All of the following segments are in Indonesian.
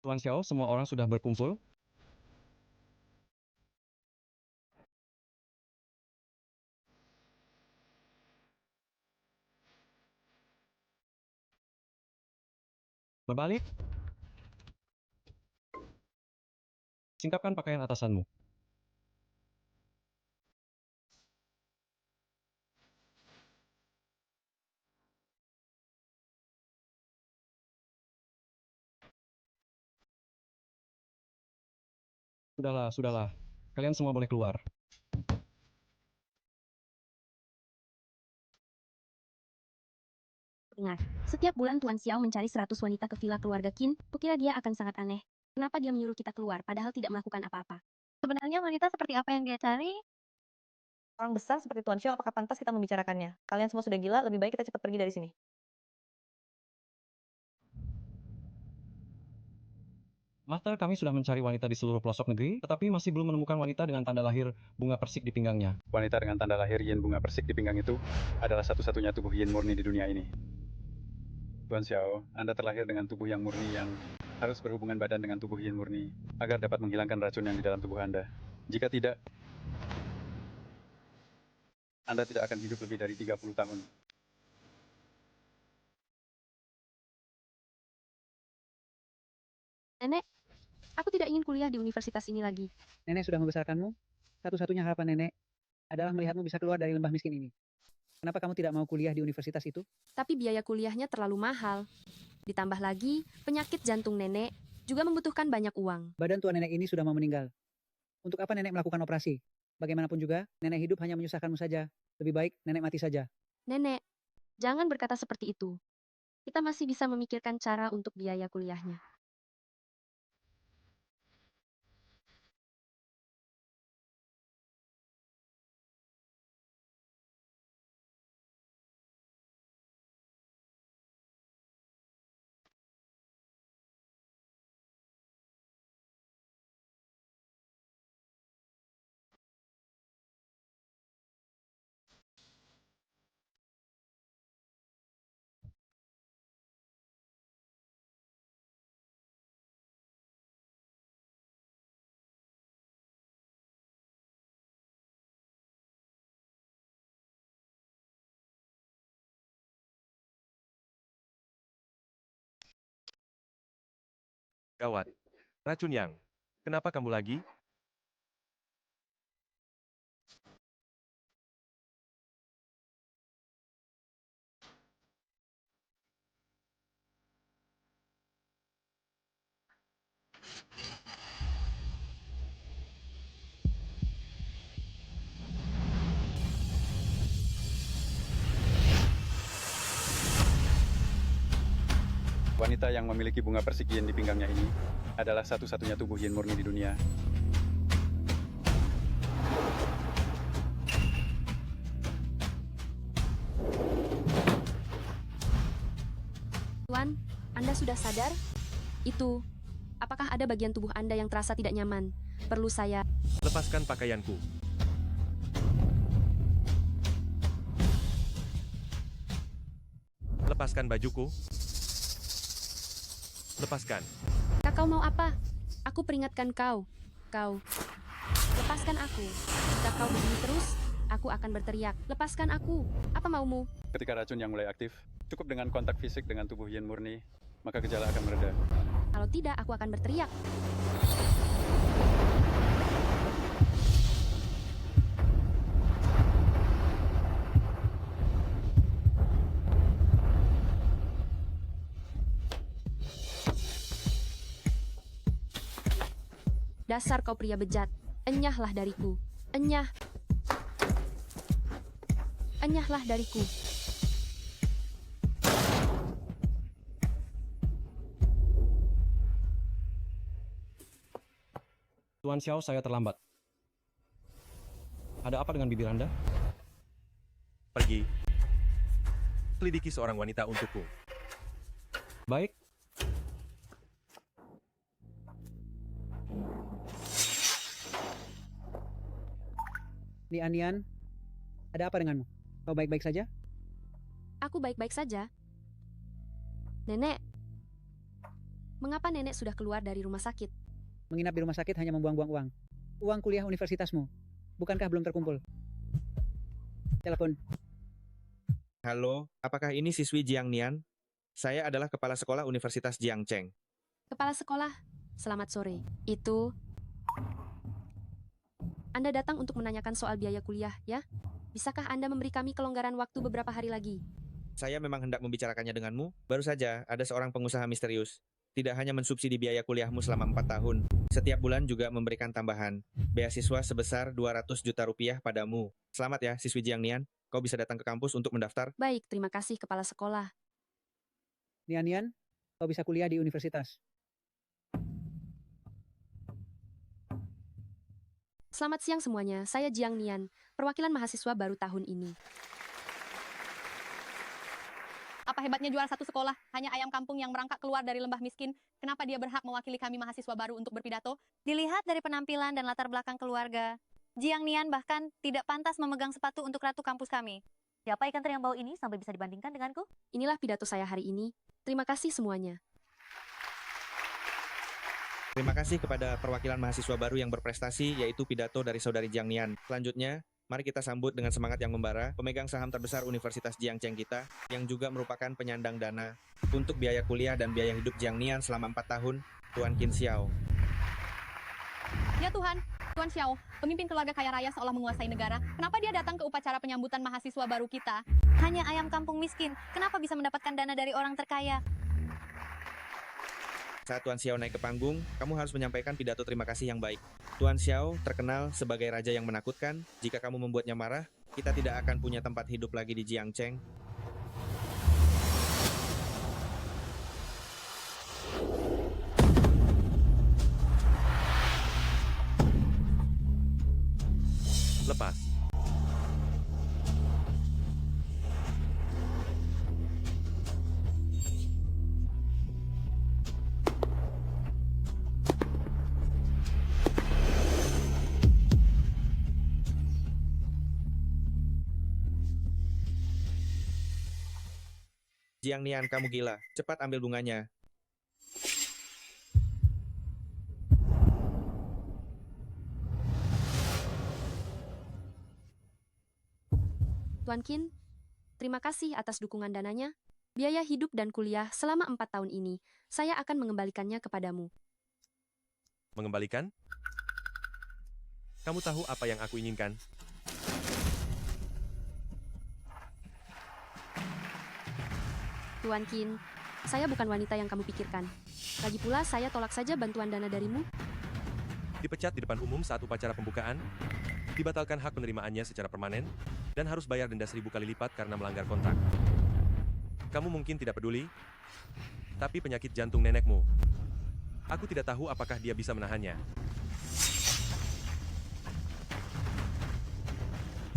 Tuan Xiao, semua orang sudah berkumpul. Berbalik, singkapkan pakaian atasanmu. Sudahlah, sudahlah. Kalian semua boleh keluar. Ingat, setiap bulan Tuan Xiao mencari 100 wanita ke villa keluarga Qin, kukira dia akan sangat aneh. Kenapa dia menyuruh kita keluar padahal tidak melakukan apa-apa? Sebenarnya wanita seperti apa yang dia cari? Orang besar seperti Tuan Xiao, apakah pantas kita membicarakannya? Kalian semua sudah gila, lebih baik kita cepat pergi dari sini. Master, kami sudah mencari wanita di seluruh pelosok negeri, tetapi masih belum menemukan wanita dengan tanda lahir bunga persik di pinggangnya. Wanita dengan tanda lahir yin bunga persik di pinggang itu adalah satu-satunya tubuh yin murni di dunia ini. Tuan Xiao, Anda terlahir dengan tubuh yang murni yang harus berhubungan badan dengan tubuh yin murni agar dapat menghilangkan racun yang di dalam tubuh Anda. Jika tidak, Anda tidak akan hidup lebih dari 30 tahun. Nenek, aku tidak ingin kuliah di universitas ini lagi. Nenek sudah membesarkanmu. Satu-satunya harapan nenek adalah melihatmu bisa keluar dari lembah miskin ini. Kenapa kamu tidak mau kuliah di universitas itu? Tapi biaya kuliahnya terlalu mahal. Ditambah lagi, penyakit jantung nenek juga membutuhkan banyak uang. Badan tua nenek ini sudah mau meninggal. Untuk apa nenek melakukan operasi? Bagaimanapun juga, nenek hidup hanya menyusahkanmu saja. Lebih baik nenek mati saja. Nenek, jangan berkata seperti itu. Kita masih bisa memikirkan cara untuk biaya kuliahnya. Gawat. Racun Yang. Kenapa kamu lagi? Wanita yang memiliki bunga persik yin di pinggangnya ini adalah satu-satunya tubuh yin murni di dunia. Tuan, Anda sudah sadar? Itu, apakah ada bagian tubuh Anda yang terasa tidak nyaman? Perlu saya... Lepaskan pakaianku. Lepaskan bajuku. Lepaskan. Kau mau apa? Aku peringatkan kau. Kau. Lepaskan aku. Jika kau begini terus, aku akan berteriak. Lepaskan aku. Apa maumu? Ketika racun yang mulai aktif, cukup dengan kontak fisik dengan tubuh yin murni, maka gejala akan mereda. Kalau tidak, aku akan berteriak. Dasar kau pria bejat. Enyahlah dariku. Enyah. Enyahlah dariku. Tuan Xiao, saya terlambat. Ada apa dengan bibir Anda? Pergi. Selidiki seorang wanita untukku. Baik. Nian, ada apa denganmu? Kau baik-baik saja? Aku baik-baik saja. Nenek, Mengapa nenek sudah keluar dari rumah sakit? Menginap di rumah sakit hanya membuang-buang uang. Uang kuliah universitasmu. Bukankah belum terkumpul? Telepon. Halo, apakah ini siswi Jiang Nian? Saya adalah kepala sekolah Universitas Jiangcheng. Kepala sekolah, selamat sore. Itu... Anda datang untuk menanyakan soal biaya kuliah, ya? Bisakah Anda memberi kami kelonggaran waktu beberapa hari lagi? Saya memang hendak membicarakannya denganmu. Baru saja ada seorang pengusaha misterius. Tidak hanya mensubsidi biaya kuliahmu selama 4 tahun, setiap bulan juga memberikan tambahan beasiswa sebesar 200 juta rupiah padamu. Selamat ya, siswi Jiang Nian. Kau bisa datang ke kampus untuk mendaftar. Baik, terima kasih kepala sekolah. Nian, kau bisa kuliah di universitas. Selamat siang semuanya, saya Jiang Nian, perwakilan mahasiswa baru tahun ini. Apa hebatnya juara satu sekolah? Hanya ayam kampung yang merangkak keluar dari lembah miskin. Kenapa dia berhak mewakili kami mahasiswa baru untuk berpidato? Dilihat dari penampilan dan latar belakang keluarga, Jiang Nian bahkan tidak pantas memegang sepatu untuk ratu kampus kami. Siapa ikan teri yang bau ini sampai bisa dibandingkan denganku? Inilah pidato saya hari ini. Terima kasih semuanya. Terima kasih kepada perwakilan mahasiswa baru yang berprestasi, yaitu pidato dari saudari Jiang Nian. Selanjutnya, mari kita sambut dengan semangat yang membara pemegang saham terbesar Universitas Jiangcheng kita, yang juga merupakan penyandang dana untuk biaya kuliah dan biaya hidup Jiang Nian selama 4 tahun, Tuan Qin Xiao. Ya Tuhan, Tuan Xiao, pemimpin keluarga kaya raya seolah menguasai negara. Kenapa dia datang ke upacara penyambutan mahasiswa baru kita? Hanya ayam kampung miskin. Kenapa bisa mendapatkan dana dari orang terkaya? Saat Tuan Xiao naik ke panggung, kamu harus menyampaikan pidato terima kasih yang baik. Tuan Xiao terkenal sebagai raja yang menakutkan. Jika kamu membuatnya marah, kita tidak akan punya tempat hidup lagi di Jiangcheng. Lepas. Jiang Nian, kamu gila. Cepat ambil bunganya. Tuan Qin, terima kasih atas dukungan dananya. Biaya hidup dan kuliah selama 4 tahun ini, saya akan mengembalikannya kepadamu. Mengembalikan? Kamu tahu apa yang aku inginkan? Tuan Qin, saya bukan wanita yang kamu pikirkan. Lagi pula, saya tolak saja bantuan dana darimu. Dipecat di depan umum saat upacara pembukaan, dibatalkan hak penerimaannya secara permanen, dan harus bayar denda 1000 kali lipat karena melanggar kontrak. Kamu mungkin tidak peduli, tapi penyakit jantung nenekmu. Aku tidak tahu apakah dia bisa menahannya.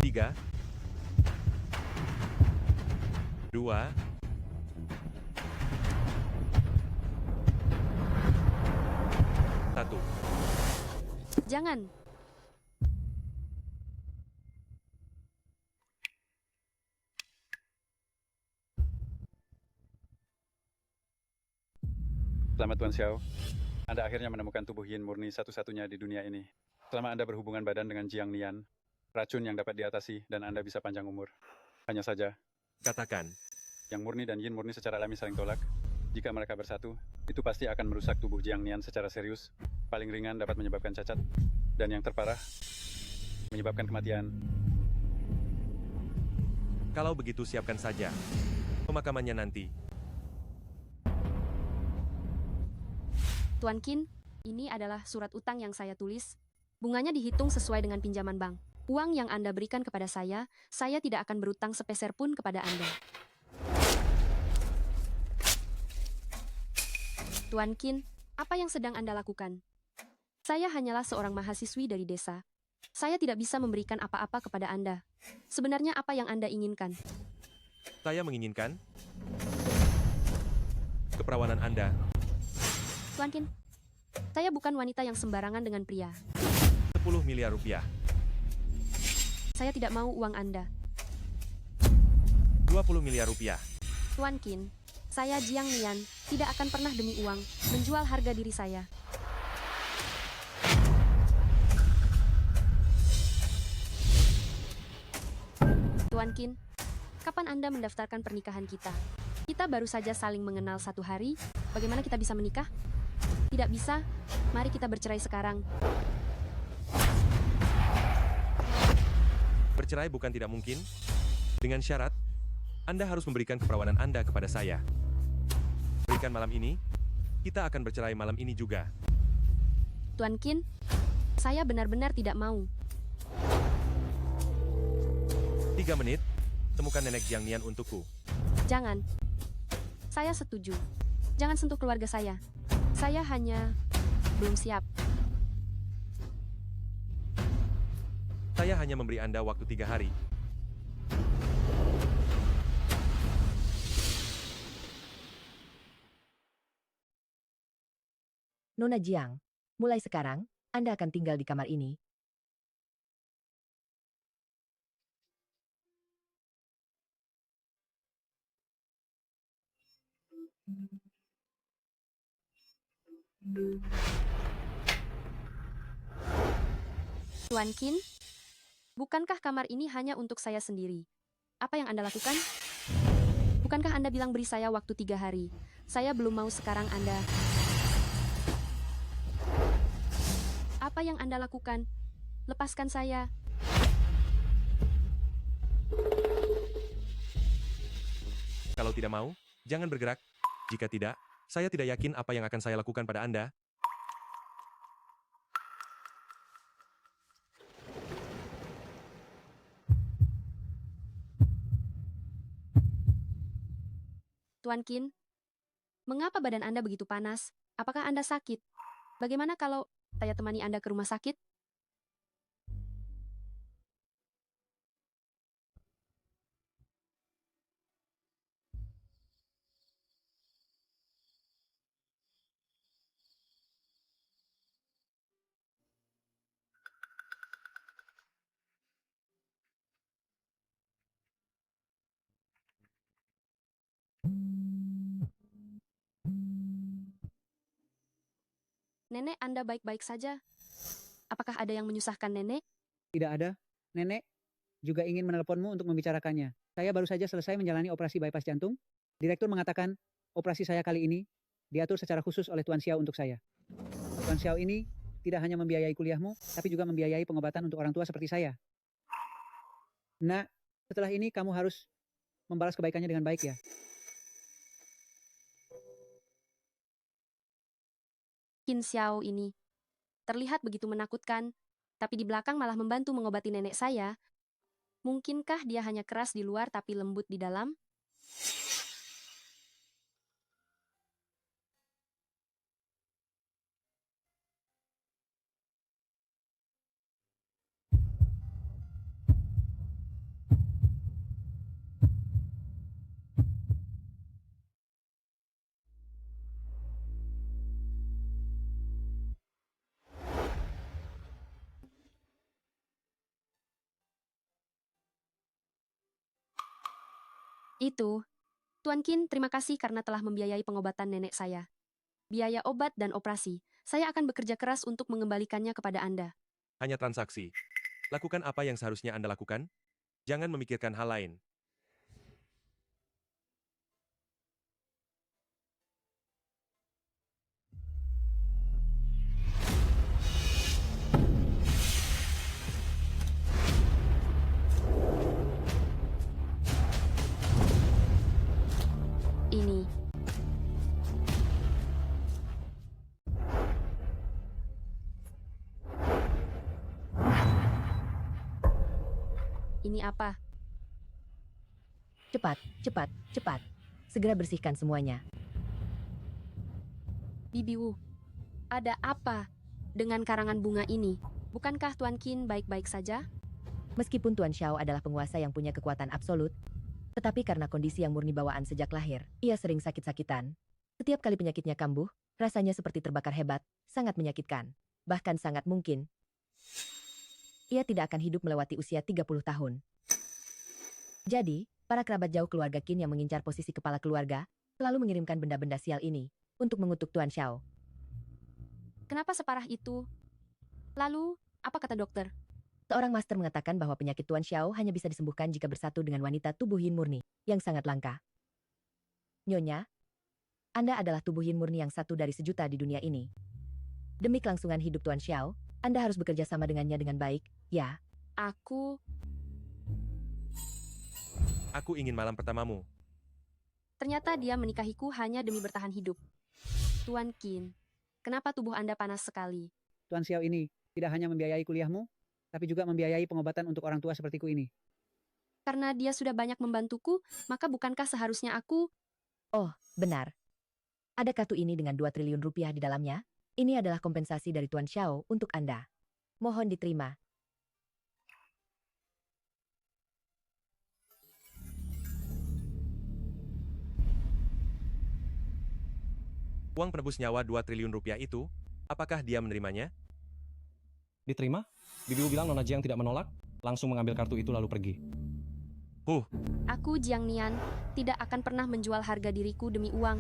3, 2, 1. Jangan. Selamat Tuan Xiao. Anda akhirnya menemukan tubuh yin murni satu-satunya di dunia ini. Selama Anda berhubungan badan dengan Jiang Nian, racun yang dapat diatasi dan Anda bisa panjang umur. Hanya saja, Katakan, yang murni dan yin murni secara alami saling tolak. Jika mereka bersatu, itu pasti akan merusak tubuh Jiang Nian secara serius. Paling ringan dapat menyebabkan cacat, dan yang terparah, menyebabkan kematian. kalau begitu siapkan saja pemakamannya nanti. Tuan Qin, ini adalah surat utang yang saya tulis. Bunganya dihitung sesuai dengan pinjaman bank. Uang yang Anda berikan kepada saya tidak akan berutang sepeser pun kepada Anda. Tuan Qin, apa yang sedang Anda lakukan? Saya hanyalah seorang mahasiswi dari desa. Saya tidak bisa memberikan apa-apa kepada Anda. Sebenarnya apa yang Anda inginkan? Saya menginginkan keperawanan Anda. Tuan Qin, saya bukan wanita yang sembarangan dengan pria. 10 miliar rupiah. Saya tidak mau uang Anda. 20 miliar rupiah. Tuan Qin, Saya Jiang Nian, tidak akan pernah demi uang menjual harga diri saya. Tuan Qin, kapan Anda mendaftarkan pernikahan kita? Kita baru saja saling mengenal 1 hari, bagaimana kita bisa menikah? Tidak bisa, mari kita bercerai sekarang. Bercerai bukan tidak mungkin. Dengan syarat, Anda harus memberikan keperawanan Anda kepada saya. Berikan malam ini, kita akan bercerai malam ini juga. Tuan Qin, saya benar-benar tidak mau. 3 menit, temukan nenek Jiang Nian untukku. Jangan. Saya setuju. Jangan sentuh keluarga saya. Saya hanya belum siap. Saya hanya memberi Anda waktu 3 hari. Nona Jiang, mulai sekarang, Anda akan tinggal di kamar ini. Tuan Qin, bukankah kamar ini hanya untuk saya sendiri? Apa yang Anda lakukan? Bukankah Anda bilang beri saya waktu 3 hari? Saya belum mau sekarang Anda. Apa yang Anda lakukan? Lepaskan saya. Kalau tidak mau, jangan bergerak. Jika tidak, saya tidak yakin apa yang akan saya lakukan pada Anda. Tuan Qin, mengapa badan Anda begitu panas? Apakah Anda sakit? Bagaimana kalau saya temani Anda ke rumah sakit? Nenek Anda baik-baik saja. Apakah ada yang menyusahkan nenek? Tidak ada. Nenek juga ingin menelponmu untuk membicarakannya. Saya baru saja selesai menjalani operasi bypass jantung. Direktur mengatakan, operasi saya kali ini diatur secara khusus oleh Tuan Xiao untuk saya. Tuan Xiao ini tidak hanya membiayai kuliahmu, tapi juga membiayai pengobatan untuk orang tua seperti saya. Nah, setelah ini kamu harus membalas kebaikannya dengan baik ya. Qin Xiao ini terlihat begitu menakutkan, tapi di belakang malah membantu mengobati nenek saya. Mungkinkah dia hanya keras di luar tapi lembut di dalam? Itu. Tuan Qin, terima kasih karena telah membiayai pengobatan nenek saya. Biaya obat dan operasi. Saya akan bekerja keras untuk mengembalikannya kepada Anda. Hanya transaksi. Lakukan apa yang seharusnya Anda lakukan. Jangan memikirkan hal lain. Ini. Ini apa? Cepat, cepat, cepat. Segera bersihkan semuanya. Bibi Wu, ada apa dengan karangan bunga ini? Bukankah Tuan Qin baik-baik saja? Meskipun Tuan Xiao adalah penguasa yang punya kekuatan absolut, tetapi karena kondisi yang murni bawaan sejak lahir, ia sering sakit-sakitan. Setiap kali penyakitnya kambuh, rasanya seperti terbakar hebat, sangat menyakitkan. Bahkan sangat mungkin, ia tidak akan hidup melewati usia 30 tahun. Jadi, para kerabat jauh keluarga Qin yang mengincar posisi kepala keluarga, Selalu mengirimkan benda-benda sial ini untuk mengutuk Tuan Xiao. Kenapa separah itu? Lalu, apa kata dokter? Seorang master mengatakan bahwa penyakit Tuan Xiao hanya bisa disembuhkan jika bersatu dengan wanita tubuh yin murni, yang sangat langka. Nyonya, Anda adalah tubuh yin murni yang satu dari sejuta di dunia ini. Demi kelangsungan hidup Tuan Xiao, Anda harus bekerja sama dengannya dengan baik, ya. Aku ingin malam pertamamu. Ternyata dia menikahiku hanya demi bertahan hidup. Tuan Qin, kenapa tubuh Anda panas sekali? Tuan Xiao ini tidak hanya membiayai kuliahmu, tapi juga membiayai pengobatan untuk orang tua sepertiku ini. Karena dia sudah banyak membantuku, maka bukankah seharusnya aku... Oh, benar. Ada kartu ini dengan 2 triliun rupiah di dalamnya. Ini adalah kompensasi dari Tuan Xiao untuk Anda. Mohon diterima. Uang penebus nyawa 2 triliun rupiah itu, apakah dia menerimanya? Diterima? Bibiu bilang Nona Jiang tidak menolak, langsung mengambil kartu itu lalu pergi. Aku Jiang Nian, tidak akan pernah menjual harga diriku demi uang.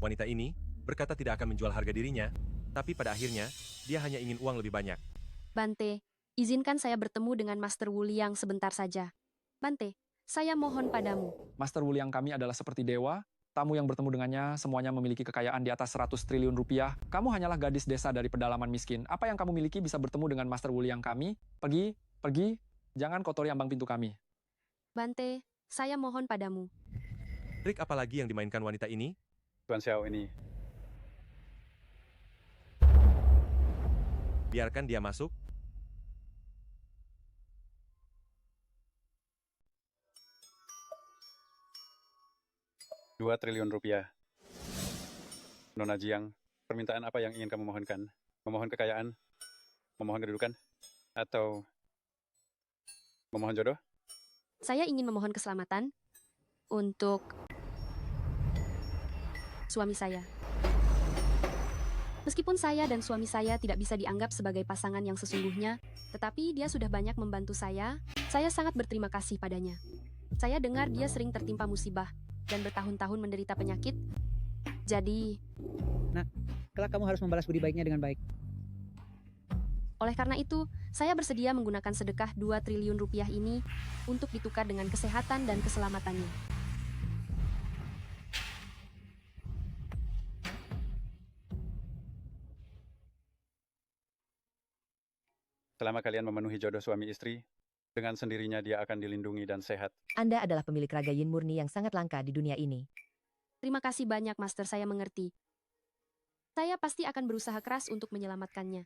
Wanita ini berkata tidak akan menjual harga dirinya, tapi pada akhirnya, dia hanya ingin uang lebih banyak. Bante, izinkan saya bertemu dengan Master Wu Liang sebentar saja. Bante, saya mohon padamu. Master Wu Liang kami adalah seperti dewa. Tamu yang bertemu dengannya semuanya memiliki kekayaan di atas 100 triliun rupiah. Kamu hanyalah gadis desa dari pedalaman miskin. Apa yang kamu miliki bisa bertemu dengan Master Wu Liang kami? Pergi. Jangan kotori ambang pintu kami. Bante, saya mohon padamu. Trik apa lagi yang dimainkan wanita ini? Tuan Xiao ini. Biarkan dia masuk. Rp2 triliun. Nona Jiang, permintaan apa yang ingin kamu mohonkan? Memohon kekayaan? Memohon kedudukan? Atau memohon jodoh? Saya ingin memohon keselamatan untuk suami saya. Meskipun saya dan suami saya tidak bisa dianggap sebagai pasangan yang sesungguhnya, tetapi dia sudah banyak membantu saya sangat berterima kasih padanya. Saya dengar dia sering tertimpa musibah dan bertahun-tahun menderita penyakit. Jadi, Kelak kamu harus membalas budi baiknya dengan baik. oleh karena itu, saya bersedia menggunakan sedekah 2 triliun rupiah ini untuk ditukar dengan kesehatan dan keselamatannya. Selama kalian memenuhi jodoh suami istri, dengan sendirinya dia akan dilindungi dan sehat. Anda adalah pemilik raga yin murni yang sangat langka di dunia ini. Terima kasih banyak, Master. Saya mengerti. Saya pasti akan berusaha keras untuk menyelamatkannya.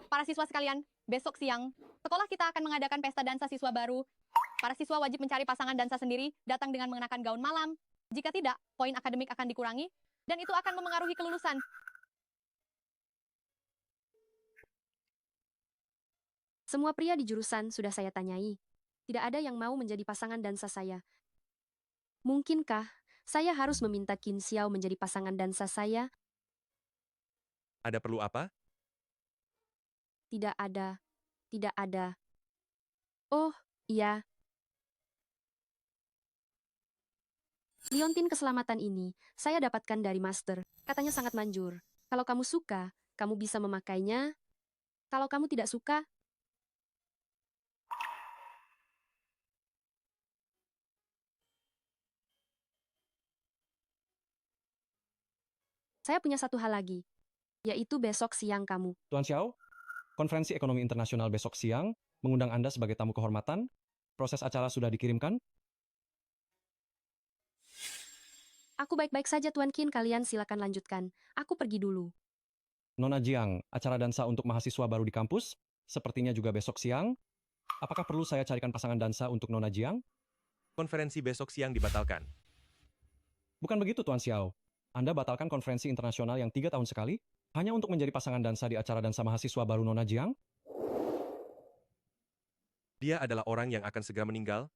Para siswa sekalian, besok siang, sekolah kita akan mengadakan pesta dansa siswa baru. Para siswa wajib mencari pasangan dansa sendiri, datang dengan mengenakan gaun malam. Jika tidak, poin akademik akan dikurangi, dan itu akan memengaruhi kelulusan. Semua pria di jurusan sudah saya tanyai. Tidak ada yang mau menjadi pasangan dansa saya. Mungkinkah saya harus meminta Qin Xiao menjadi pasangan dansa saya? Ada perlu apa? Tidak ada. Tidak ada. Oh, iya. Liontin keselamatan ini, saya dapatkan dari Master. Katanya sangat manjur. Kalau kamu suka, kamu bisa memakainya. Kalau kamu tidak suka, saya punya satu hal lagi, yaitu besok siang kamu. Tuan Xiao, konferensi ekonomi internasional besok siang mengundang Anda sebagai tamu kehormatan. Proses acara sudah dikirimkan. Aku baik-baik saja, Tuan Qin. Kalian silakan lanjutkan. Aku pergi dulu. Nona Jiang, acara dansa untuk mahasiswa baru di kampus, sepertinya juga besok siang. Apakah perlu saya carikan pasangan dansa untuk Nona Jiang? Konferensi besok siang dibatalkan. Bukan begitu, Tuan Xiao. Anda batalkan konferensi internasional yang 3 tahun sekali, hanya untuk menjadi pasangan dansa di acara dansa mahasiswa baru Nona Jiang? Dia adalah orang yang akan segera meninggal.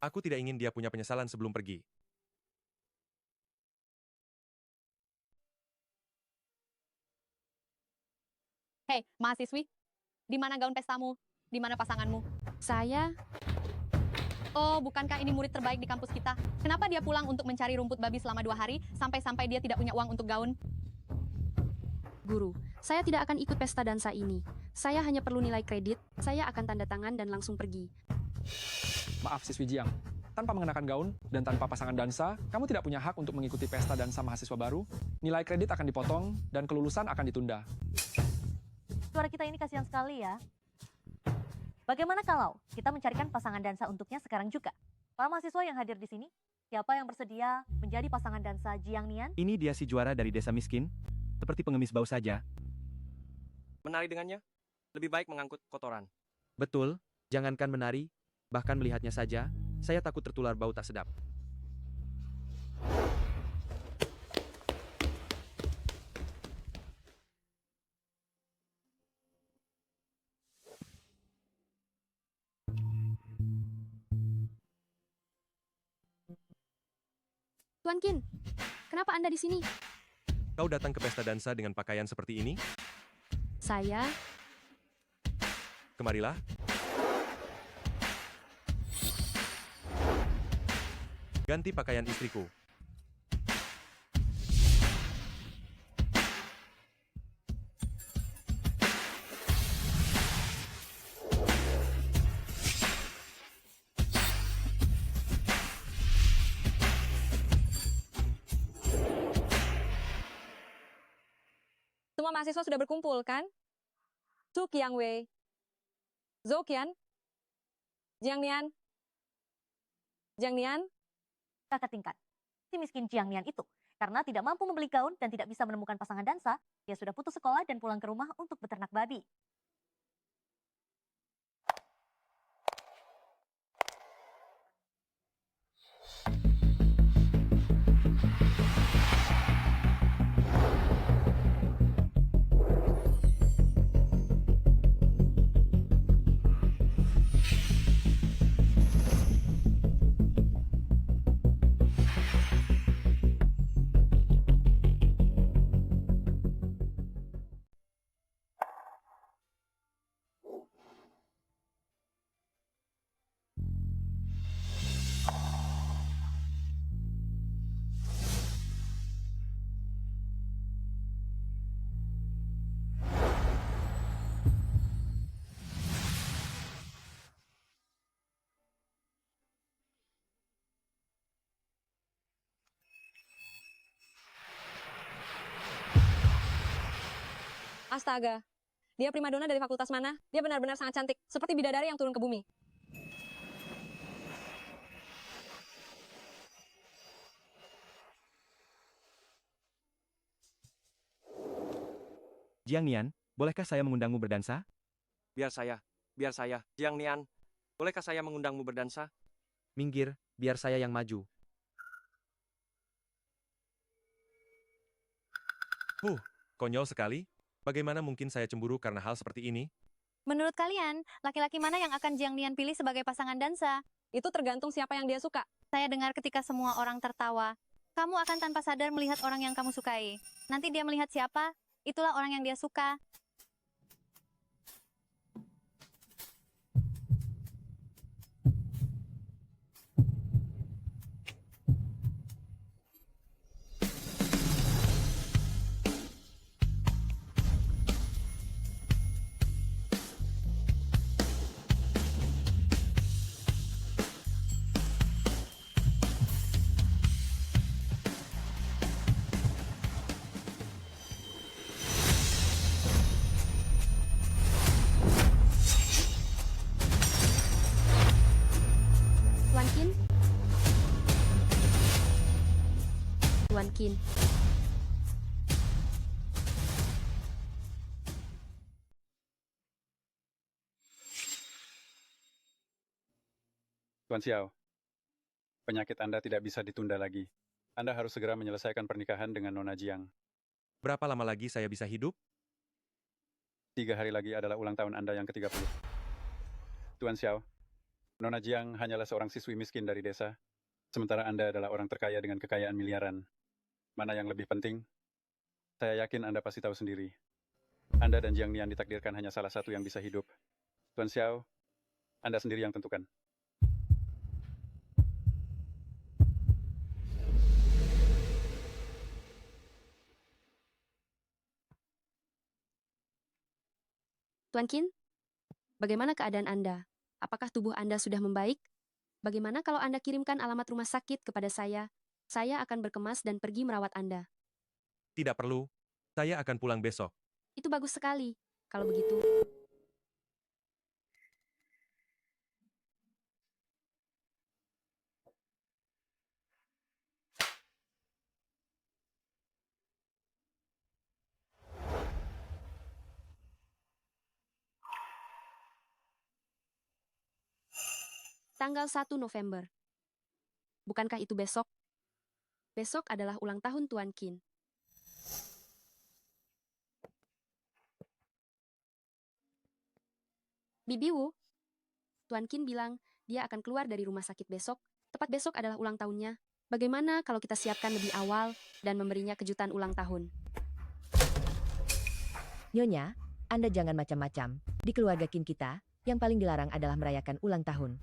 Aku tidak ingin dia punya penyesalan sebelum pergi. Hei, mahasiswi, di mana gaun pestamu? Di mana pasanganmu? Saya, Oh, bukankah ini murid terbaik di kampus kita? Kenapa dia pulang untuk mencari rumput babi selama 2 hari, sampai-sampai dia tidak punya uang untuk gaun? guru, saya tidak akan ikut pesta dansa ini. Saya hanya perlu nilai kredit, saya akan tanda tangan dan langsung pergi. Maaf siswi Jiang, tanpa mengenakan gaun dan tanpa pasangan dansa, kamu tidak punya hak untuk mengikuti pesta dansa mahasiswa baru. Nilai kredit akan dipotong dan kelulusan akan ditunda. Suara kita ini kasihan sekali ya. Bagaimana kalau kita mencarikan pasangan dansa untuknya sekarang juga? Para mahasiswa yang hadir di sini, siapa yang bersedia menjadi pasangan dansa Jiang Nian? Ini dia si juara dari desa miskin, seperti pengemis bau saja. Menari dengannya, lebih baik mengangkut kotoran. Betul, jangankan menari, bahkan melihatnya saja, saya takut tertular bau tak sedap. Tuan Qin, kenapa Anda di sini? Kau datang ke pesta dansa dengan pakaian seperti ini? Saya, Kemarilah. Ganti pakaian istriku. Semua mahasiswa sudah berkumpul, kan? Su Qiangwei, Zhou Qian, Jiang Nian, Jiang Nian. Kakak tingkat. Si miskin Jiang Nian itu, karena tidak mampu membeli gaun dan tidak bisa menemukan pasangan dansa, dia sudah putus sekolah dan pulang ke rumah untuk beternak babi. Astaga, dia primadona dari fakultas mana? Dia benar-benar sangat cantik, seperti bidadari yang turun ke bumi. Jiang Nian, bolehkah saya mengundangmu berdansa? Biar saya. Jiang Nian, bolehkah saya mengundangmu berdansa? Minggir, biar saya yang maju. Konyol sekali. Bagaimana mungkin saya cemburu karena hal seperti ini? Menurut kalian, laki-laki mana yang akan Jiang Nian pilih sebagai pasangan dansa? Itu tergantung siapa yang dia suka. Saya dengar ketika semua orang tertawa, kamu akan tanpa sadar melihat orang yang kamu sukai. Nanti dia melihat siapa, itulah orang yang dia suka. Tuan Qin? Tuan Qin, Tuan Xiao, penyakit Anda tidak bisa ditunda lagi. Anda harus segera menyelesaikan pernikahan dengan Nona Jiang. Berapa lama lagi saya bisa hidup? 3 hari lagi adalah ulang tahun Anda yang ke-30. Tuan Xiao, Nona Jiang hanyalah seorang siswi miskin dari desa, sementara Anda adalah orang terkaya dengan kekayaan miliaran. Mana yang lebih penting? Saya yakin Anda pasti tahu sendiri. Anda dan Jiang Nian ditakdirkan hanya salah satu yang bisa hidup. Tuan Xiao, Anda sendiri yang tentukan. Tuan Qin, bagaimana keadaan Anda? Apakah tubuh Anda sudah membaik? Bagaimana kalau Anda kirimkan alamat rumah sakit kepada saya? Saya akan berkemas dan pergi merawat Anda. Tidak perlu. Saya akan pulang besok. Itu bagus sekali. Kalau begitu, tanggal 1 November. Bukankah itu besok? Besok adalah ulang tahun Tuan Qin. Bibi Wu, Tuan Qin bilang dia akan keluar dari rumah sakit besok. Tepat besok adalah ulang tahunnya. Bagaimana kalau kita siapkan lebih awal dan memberinya kejutan ulang tahun? Nyonya, Anda jangan macam-macam. Di keluarga Qin kita, yang paling dilarang adalah merayakan ulang tahun.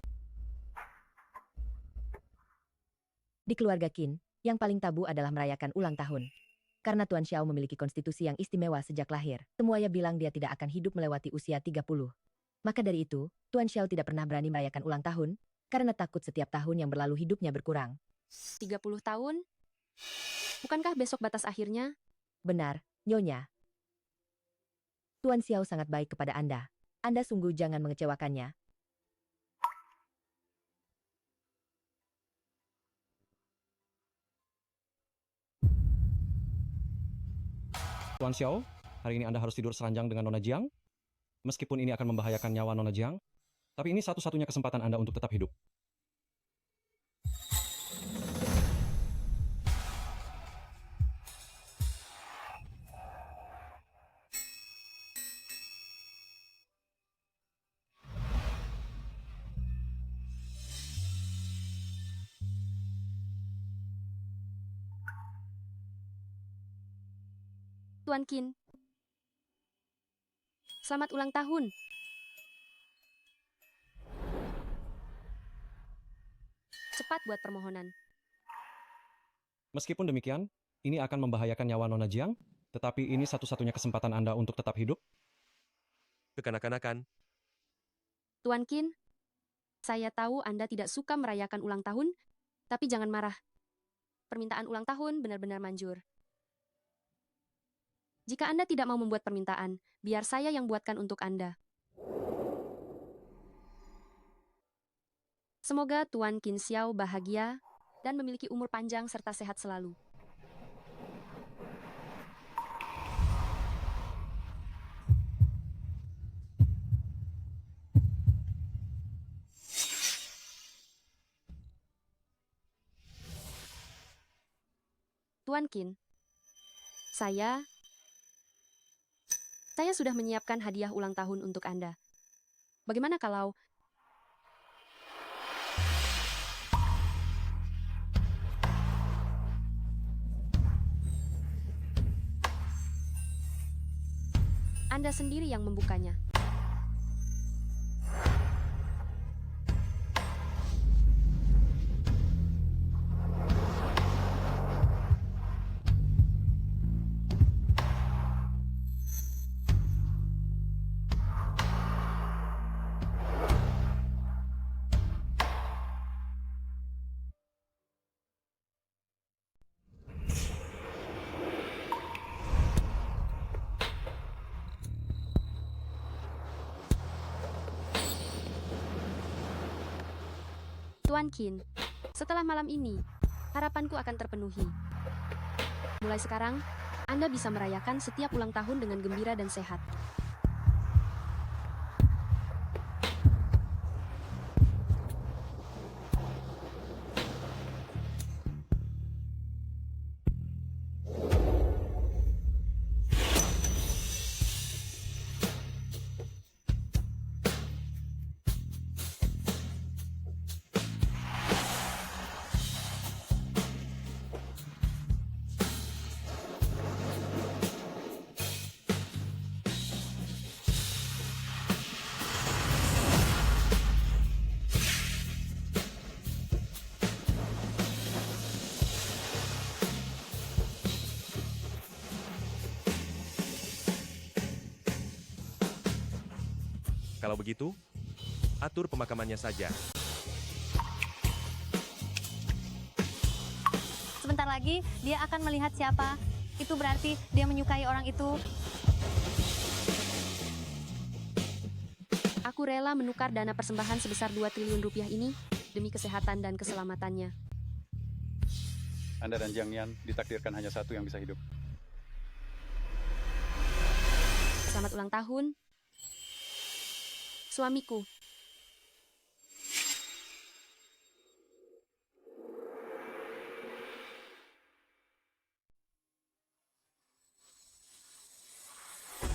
Di keluarga Qin, yang paling tabu adalah merayakan ulang tahun. Karena Tuan Xiao memiliki konstitusi yang istimewa sejak lahir, semuanya bilang dia tidak akan hidup melewati usia 30. Maka dari itu, Tuan Xiao tidak pernah berani merayakan ulang tahun, karena takut setiap tahun yang berlalu hidupnya berkurang. 30 tahun? Bukankah besok batas akhirnya? Benar, Nyonya. Tuan Xiao sangat baik kepada Anda. Anda sungguh jangan mengecewakannya. Tuan Xiao, hari ini Anda harus tidur seranjang dengan Nona Jiang. Meskipun ini akan membahayakan nyawa Nona Jiang, tapi ini satu-satunya kesempatan Anda untuk tetap hidup. Tuan Qin, selamat ulang tahun. Cepat buat permohonan. Meskipun demikian, ini akan membahayakan nyawa Nona Jiang, tetapi ini satu-satunya kesempatan Anda untuk tetap hidup. Kekanak-kanakan. Tuan Qin, saya tahu Anda tidak suka merayakan ulang tahun, tapi jangan marah. Permintaan ulang tahun benar-benar manjur. Jika Anda tidak mau membuat permintaan, biar saya yang buatkan untuk Anda. Semoga Tuan Qin Xiao bahagia dan memiliki umur panjang serta sehat selalu. Tuan Qin, saya sudah menyiapkan hadiah ulang tahun untuk Anda. Bagaimana kalau Anda sendiri yang membukanya? Tuan Qin, setelah malam ini, harapanku akan terpenuhi. Mulai sekarang, Anda bisa merayakan setiap ulang tahun dengan gembira dan sehat. Kalau begitu, atur pemakamannya saja. Sebentar lagi, dia akan melihat siapa. Itu berarti dia menyukai orang itu. Aku rela menukar dana persembahan sebesar 2 triliun rupiah ini demi kesehatan dan keselamatannya. Anda dan Jiang Nian ditakdirkan hanya satu yang bisa hidup. Selamat ulang tahun, suamiku.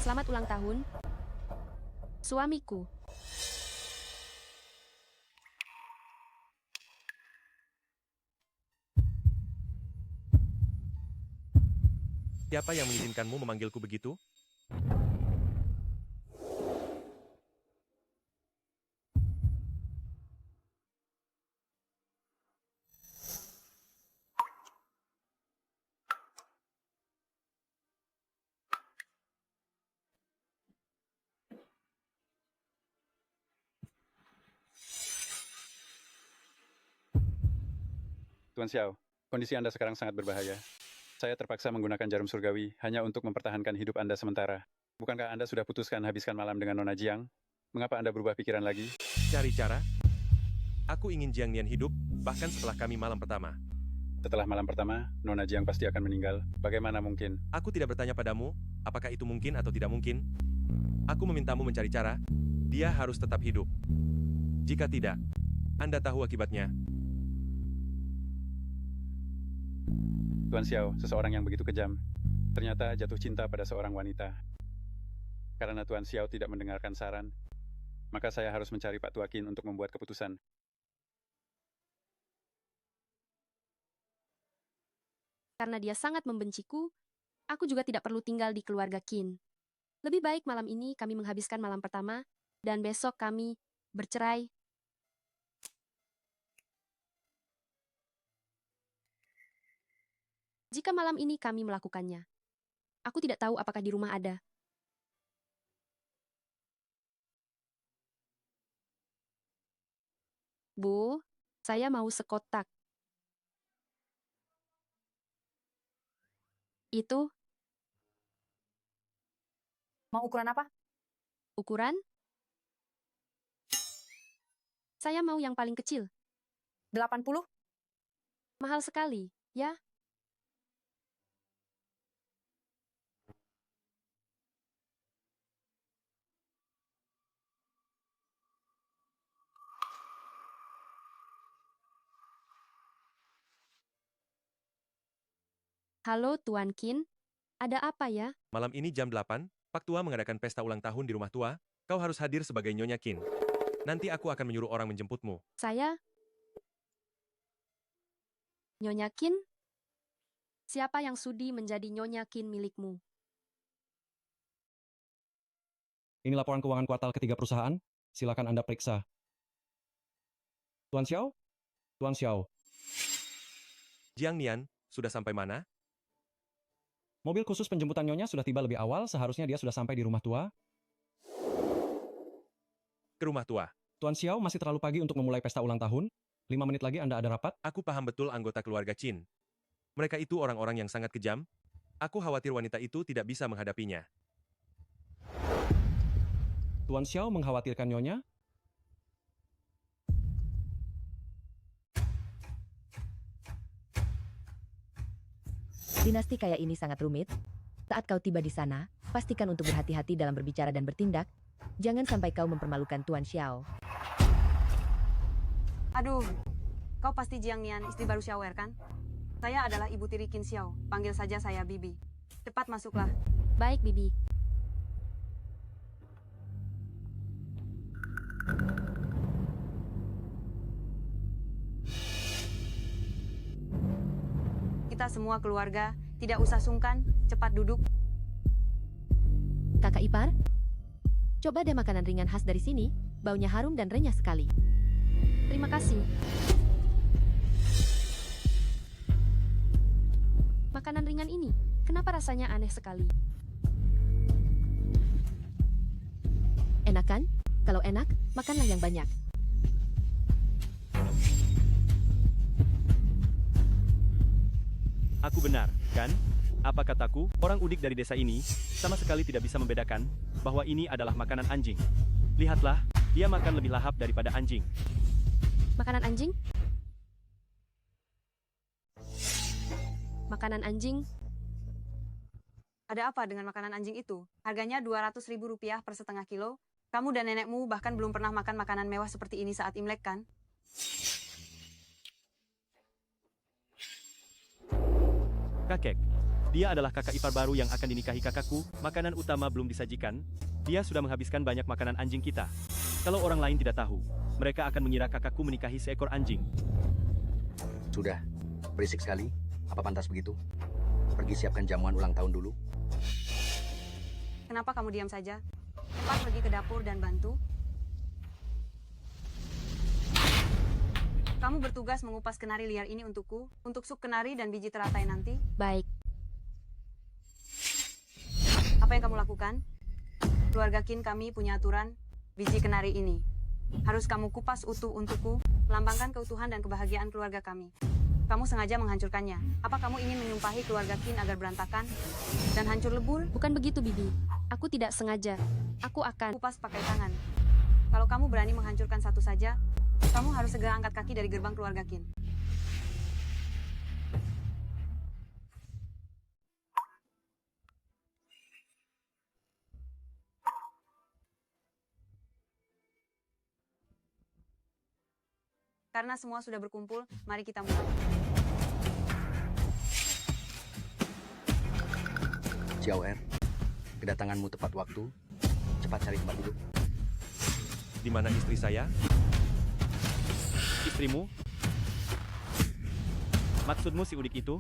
Selamat ulang tahun, suamiku. Siapa yang mengizinkanmu memanggilku begitu? Tuan Xiao, kondisi Anda sekarang sangat berbahaya. Saya terpaksa menggunakan jarum surgawi hanya untuk mempertahankan hidup Anda sementara. Bukankah Anda sudah putuskan habiskan malam dengan Nona Jiang? Mengapa Anda berubah pikiran lagi? Cari cara? Aku ingin Jiang Nian hidup, bahkan setelah kami malam pertama. Setelah malam pertama, Nona Jiang pasti akan meninggal. Bagaimana mungkin? Aku tidak bertanya padamu, apakah itu mungkin atau tidak mungkin. Aku memintamu mencari cara, dia harus tetap hidup. Jika tidak, Anda tahu akibatnya. Tuan Xiao, seseorang yang begitu kejam, ternyata jatuh cinta pada seorang wanita. Karena Tuan Xiao tidak mendengarkan saran, maka saya harus mencari Pak Tua Qin untuk membuat keputusan. Karena dia sangat membenciku, aku juga tidak perlu tinggal di keluarga Qin. Lebih baik malam ini kami menghabiskan malam pertama, dan besok kami bercerai. Jika malam ini kami melakukannya, aku tidak tahu apakah di rumah ada. Bu, saya mau sekotak. Itu Mau ukuran apa? ukuran? Saya mau yang paling kecil. 80? Mahal sekali, ya? Halo Tuan Qin, ada apa ya? Malam ini jam 8, Pak Tua mengadakan pesta ulang tahun di rumah tua. Kau harus hadir sebagai Nyonya Qin. Nanti aku akan menyuruh orang menjemputmu. Saya? Nyonya Qin? Siapa yang sudi menjadi Nyonya Qin milikmu? Ini laporan keuangan kuartal ketiga perusahaan. Silakan Anda periksa. Tuan Xiao? Tuan Xiao, Jiang Nian, sudah sampai mana? mobil khusus penjemputan Nyonya sudah tiba lebih awal. Seharusnya dia sudah sampai di rumah tua. Ke rumah tua. Tuan Xiao, masih terlalu pagi untuk memulai pesta ulang tahun. 5 menit lagi Anda ada rapat. Aku paham betul anggota keluarga Qin. Mereka itu orang-orang yang sangat kejam. Aku khawatir wanita itu tidak bisa menghadapinya. Tuan Xiao mengkhawatirkan Nyonya. Dinasti kaya ini sangat rumit. Saat kau tiba di sana, pastikan untuk berhati-hati dalam berbicara dan bertindak. Jangan sampai kau mempermalukan Tuan Xiao. Aduh, kau pasti Jiang Nian, istri baru Xiaoer kan? Saya adalah ibu tiri Qin Xiao, panggil saja saya Bibi. Cepat masuklah. Baik, Bibi. Kita semua keluarga, tidak usah sungkan, cepat duduk. Kakak ipar, coba deh makanan ringan khas dari sini. Baunya harum dan renyah sekali. Terima kasih. Makanan ringan ini, kenapa rasanya aneh sekali? Enak kan? Kalau enak, makanlah yang banyak. Aku benar, kan? Apa kataku, orang udik dari desa ini sama sekali tidak bisa membedakan bahwa ini adalah makanan anjing. Lihatlah, dia makan lebih lahap daripada anjing. Makanan anjing? Makanan anjing? Ada apa dengan makanan anjing itu? Harganya Rp200.000 per setengah kilo. Kamu dan nenekmu bahkan belum pernah makan makanan mewah seperti ini saat Imlek, kan? Kakek, dia adalah kakak ipar baru yang akan dinikahi kakakku. Makanan utama belum disajikan. Dia sudah menghabiskan banyak makanan anjing kita. Kalau orang lain tidak tahu, mereka akan mengira kakakku menikahi seekor anjing. Sudah, berisik sekali. Apa pantas begitu? Pergi siapkan jamuan ulang tahun dulu. Kenapa kamu diam saja? Cepat pergi ke dapur dan bantu. Kamu bertugas mengupas kenari liar ini untukku, untuk sup kenari dan biji teratai nanti. Baik. Apa yang kamu lakukan? Keluarga Kin kami punya aturan, biji kenari ini harus kamu kupas utuh untukku, melambangkan keutuhan dan kebahagiaan keluarga kami. Kamu sengaja menghancurkannya. Apa kamu ingin menyumpahi keluarga Kin agar berantakan dan hancur lebur? Bukan begitu, Bibi. Aku tidak sengaja. Aku akan kupas pakai tangan. Kalau kamu berani menghancurkan satu saja, kamu harus segera angkat kaki dari gerbang keluarga Kin. Karena semua sudah berkumpul, mari kita mulai. Xiao Er, kedatanganmu tepat waktu. Cepat cari tempat duduk. Di mana istri saya? Istrimu? Maksudmu si udik itu?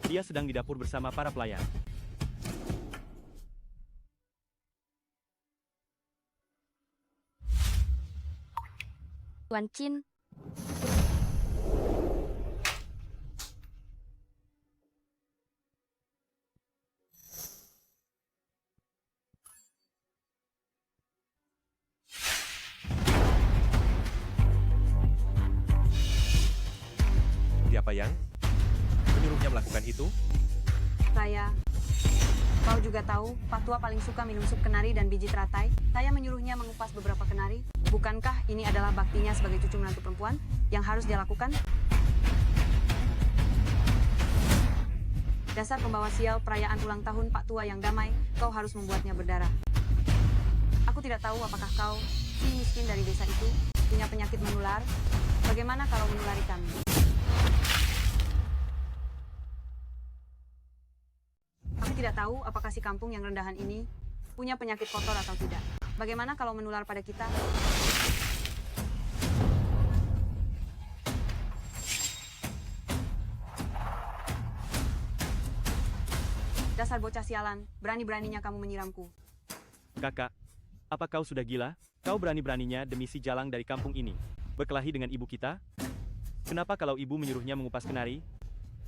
Dia sedang di dapur bersama para pelayan. Tuan Qin. Siapa yang menyuruhnya melakukan itu? Saya. Kau juga tahu, Pak Tua paling suka minum sup kenari dan biji teratai. Saya menyuruhnya mengupas beberapa kenari. Bukankah ini adalah baktinya sebagai cucu menantu perempuan yang harus dia lakukan? Dasar pembawa sial perayaan ulang tahun Pak Tua yang damai, kau harus membuatnya berdarah. Aku tidak tahu apakah kau, si miskin dari desa itu, punya penyakit menular. Bagaimana kalau menulari kami? Aku tidak tahu apakah si kampung yang rendahan ini punya penyakit kotor atau tidak. Bagaimana kalau menular pada kita? Dasar bocah sialan, berani-beraninya kamu menyiramku. Kakak, apa kau sudah gila? Kau berani-beraninya demi si jalang dari kampung ini berkelahi dengan ibu kita? Kenapa kalau ibu menyuruhnya mengupas kenari?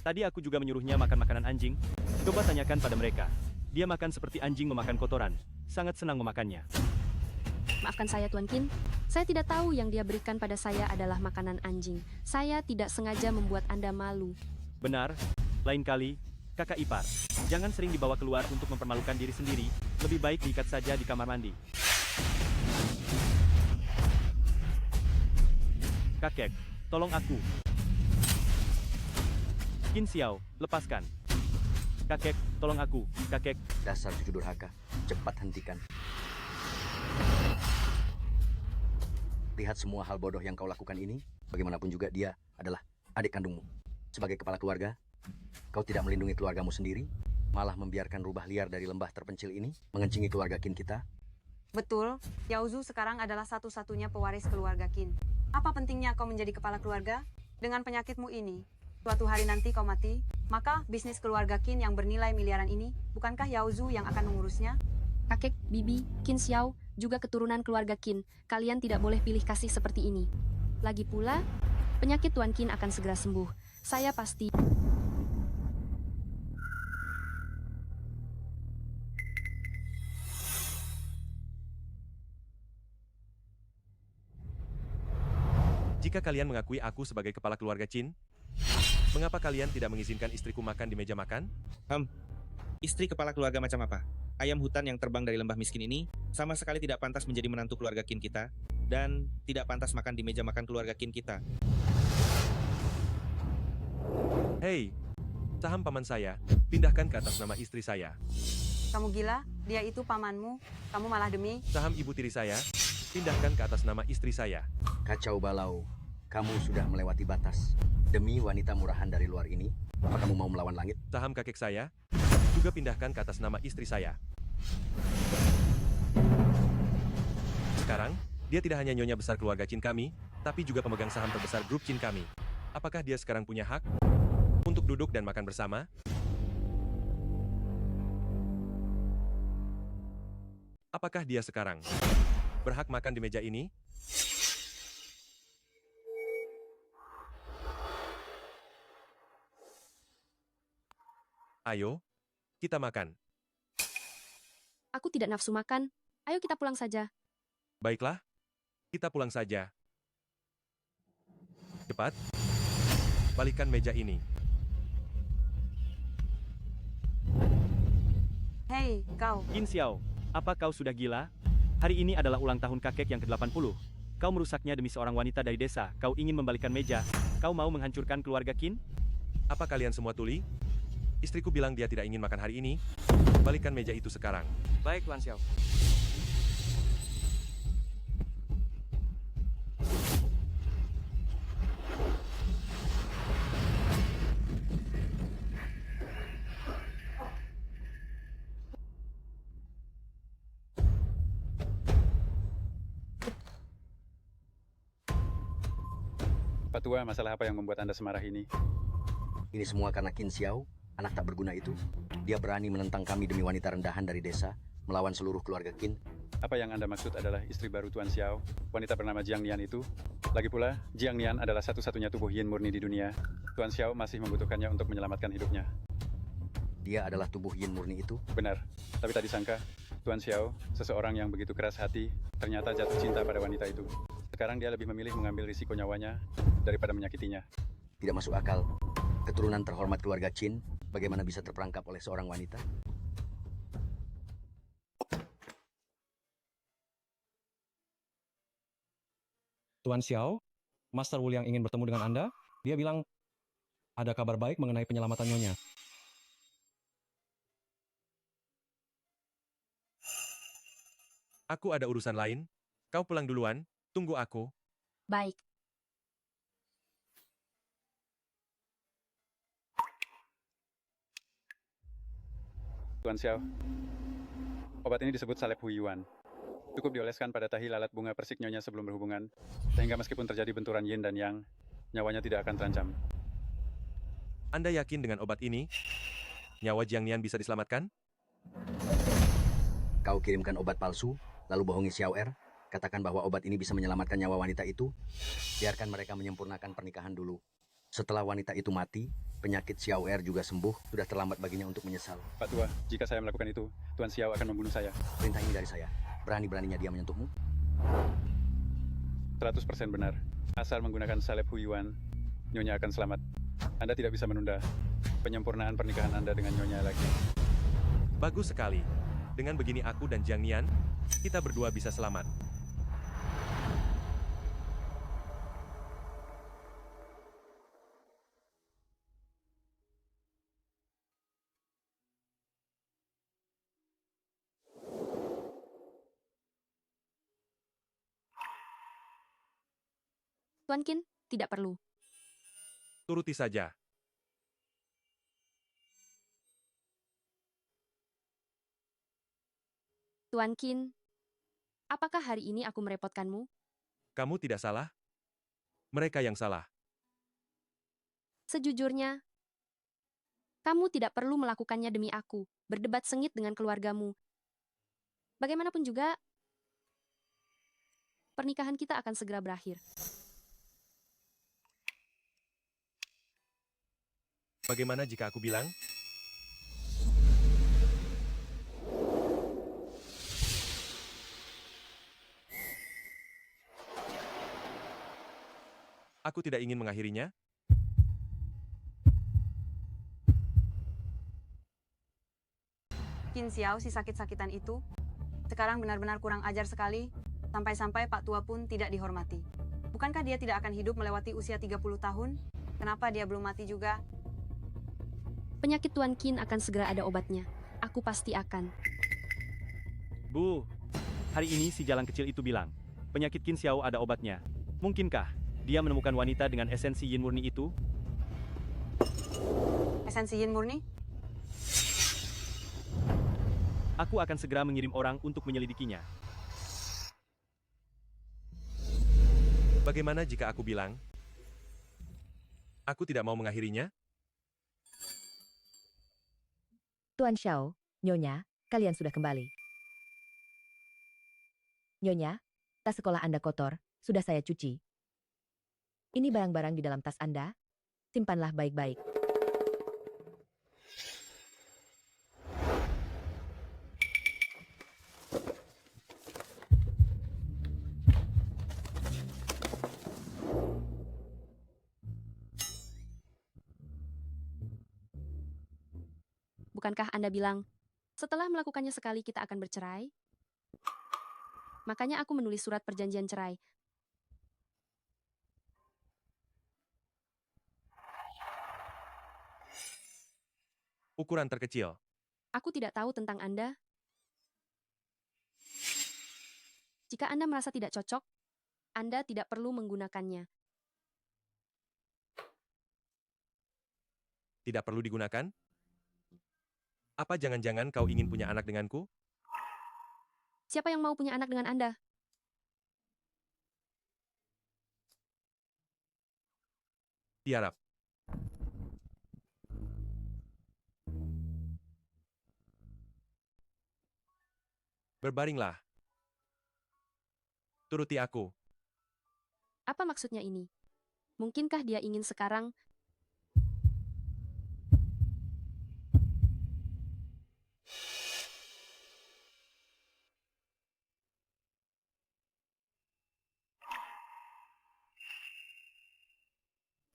Tadi aku juga menyuruhnya makan makanan anjing. Coba tanyakan pada mereka. Dia makan seperti anjing memakan kotoran. Sangat senang memakannya. Maafkan saya, Tuan Qin. Saya tidak tahu yang dia berikan pada saya adalah makanan anjing. Saya tidak sengaja membuat Anda malu. Benar. Lain kali, kakak ipar, jangan sering dibawa keluar untuk mempermalukan diri sendiri. Lebih baik diikat saja di kamar mandi. Kakek, tolong aku. Qin Xiao, lepaskan. Kakek, tolong aku. Kakek. Dasar cucu durhaka. Cepat hentikan. Lihat semua hal bodoh yang kau lakukan ini. Bagaimanapun juga dia adalah adik kandungmu. Sebagai kepala keluarga, kau tidak melindungi keluargamu sendiri, malah membiarkan rubah liar dari lembah terpencil ini mengencingi keluarga Qin kita. Betul, Yaozu sekarang adalah satu-satunya pewaris keluarga Qin. Apa pentingnya kau menjadi kepala keluarga? Dengan penyakitmu ini, suatu hari nanti kau mati, maka bisnis keluarga Qin yang bernilai miliaran ini, bukankah Yaozu yang akan mengurusnya? Kakek, bibi, Qin Xiao, juga keturunan keluarga Qin. Kalian tidak boleh pilih kasih seperti ini. Lagi pula, penyakit Tuan Qin akan segera sembuh. Saya pasti... Jika kalian mengakui aku sebagai kepala keluarga Qin, mengapa kalian tidak mengizinkan istriku makan di meja makan? Istri kepala keluarga macam apa? Ayam hutan yang terbang dari lembah miskin ini sama sekali tidak pantas menjadi menantu keluarga Qin kita dan tidak pantas makan di meja makan keluarga Qin kita. Hei, saham paman saya, pindahkan ke atas nama istri saya. Kamu gila? Dia itu pamanmu. Kamu malah demi... Saham ibu tiri saya, pindahkan ke atas nama istri saya. Kacau balau. Kamu sudah melewati batas. Demi wanita murahan dari luar ini, apa kamu mau melawan langit? Saham kakek saya, juga pindahkan ke atas nama istri saya. Sekarang, dia tidak hanya nyonya besar keluarga Qin kami, tapi juga pemegang saham terbesar grup Qin kami. Apakah dia sekarang punya hak untuk duduk dan makan bersama? Apakah dia sekarang berhak makan di meja ini? Ayo, kita makan. Aku tidak nafsu makan. Ayo kita pulang saja. Baiklah, kita pulang saja. Cepat, balikan meja ini. Hei, kau. Qin Xiao, apa kau sudah gila? Hari ini adalah ulang tahun kakek yang ke-80. Kau merusaknya demi seorang wanita dari desa. Kau ingin membalikan meja. Kau mau menghancurkan keluarga Qin? Apa kalian semua tuli? Istriku bilang dia tidak ingin makan hari ini. Balikan meja itu sekarang. Baik, Tuan Xiao. Pak Tua, masalah apa yang membuat Anda semarah ini? Ini semua karena Qin Xiao, anak tak berguna itu. Dia berani menentang kami demi wanita rendahan dari desa, melawan seluruh keluarga Qin. Apa yang Anda maksud adalah istri baru Tuan Xiao, wanita bernama Jiang Nian itu? Lagi pula, Jiang Nian adalah satu-satunya tubuh yin murni di dunia. Tuan Xiao masih membutuhkannya untuk menyelamatkan hidupnya. Dia adalah tubuh yin murni itu? Benar, tapi tak disangka, Tuan Xiao, seseorang yang begitu keras hati, ternyata jatuh cinta pada wanita itu. Sekarang dia lebih memilih mengambil risiko nyawanya daripada menyakitinya. Tidak masuk akal. Keturunan terhormat keluarga Qin, bagaimana bisa terperangkap oleh seorang wanita? Tuan Xiao, Master Wu yang ingin bertemu dengan Anda, dia bilang ada kabar baik mengenai penyelamatan nyonya. Aku ada urusan lain. Kau pulang duluan, tunggu aku. Baik. Tuan Xiao, obat ini disebut salep huyuan. Cukup dioleskan pada tahi lalat bunga persik nyonya sebelum berhubungan, sehingga meskipun terjadi benturan yin dan yang, nyawanya tidak akan terancam. Anda yakin dengan obat ini, nyawa Jiang Nian bisa diselamatkan? Kau kirimkan obat palsu, lalu bohongi Xiao Er, katakan bahwa obat ini bisa menyelamatkan nyawa wanita itu, biarkan mereka menyempurnakan pernikahan dulu. Setelah wanita itu mati, penyakit Xiao Er juga sembuh, sudah terlambat baginya untuk menyesal. Pak Tua, jika saya melakukan itu, Tuan Xiao akan membunuh saya. Perintah ini dari saya. Berani-beraninya dia menyentuhmu? 100% benar. Asal menggunakan salep huyuan, nyonya akan selamat. Anda tidak bisa menunda penyempurnaan pernikahan Anda dengan nyonya lagi. Bagus sekali. Dengan begini aku dan Jiang Nian, kita berdua bisa selamat. Tuan Qin, tidak perlu. Turuti saja. Tuan Qin, apakah hari ini aku merepotkanmu? Kamu tidak salah. Mereka yang salah. Sejujurnya, kamu tidak perlu melakukannya demi aku, berdebat sengit dengan keluargamu. Bagaimanapun juga, pernikahan kita akan segera berakhir. Bagaimana jika aku bilang? Aku tidak ingin mengakhirinya. Qin Xiao si sakit-sakitan itu sekarang benar-benar kurang ajar sekali, sampai-sampai Pak Tua pun tidak dihormati. Bukankah dia tidak akan hidup melewati usia 30 tahun? Kenapa dia belum mati juga? Penyakit Tuan Qin akan segera ada obatnya. Aku pasti akan. Bu, hari ini si jalang kecil itu bilang, penyakit Qin Xiao ada obatnya. Mungkinkah dia menemukan wanita dengan esensi yin murni itu? Esensi yin murni? Aku akan segera mengirim orang untuk menyelidikinya. Bagaimana jika aku bilang, aku tidak mau mengakhirinya? Tuan Xiao, Nyonya, kalian sudah kembali. Nyonya, tas sekolah Anda kotor, sudah saya cuci. Ini barang-barang di dalam tas Anda, simpanlah baik-baik. Bukankah Anda bilang, setelah melakukannya sekali kita akan bercerai? Makanya aku menulis surat perjanjian cerai. Ukuran terkecil. Aku tidak tahu tentang Anda. Jika Anda merasa tidak cocok, Anda tidak perlu menggunakannya. Tidak perlu digunakan? Apa jangan-jangan kau ingin punya anak denganku? Siapa yang mau punya anak dengan Anda? Tiarap. Berbaringlah. Turuti aku. Apa maksudnya ini? Mungkinkah dia ingin sekarang?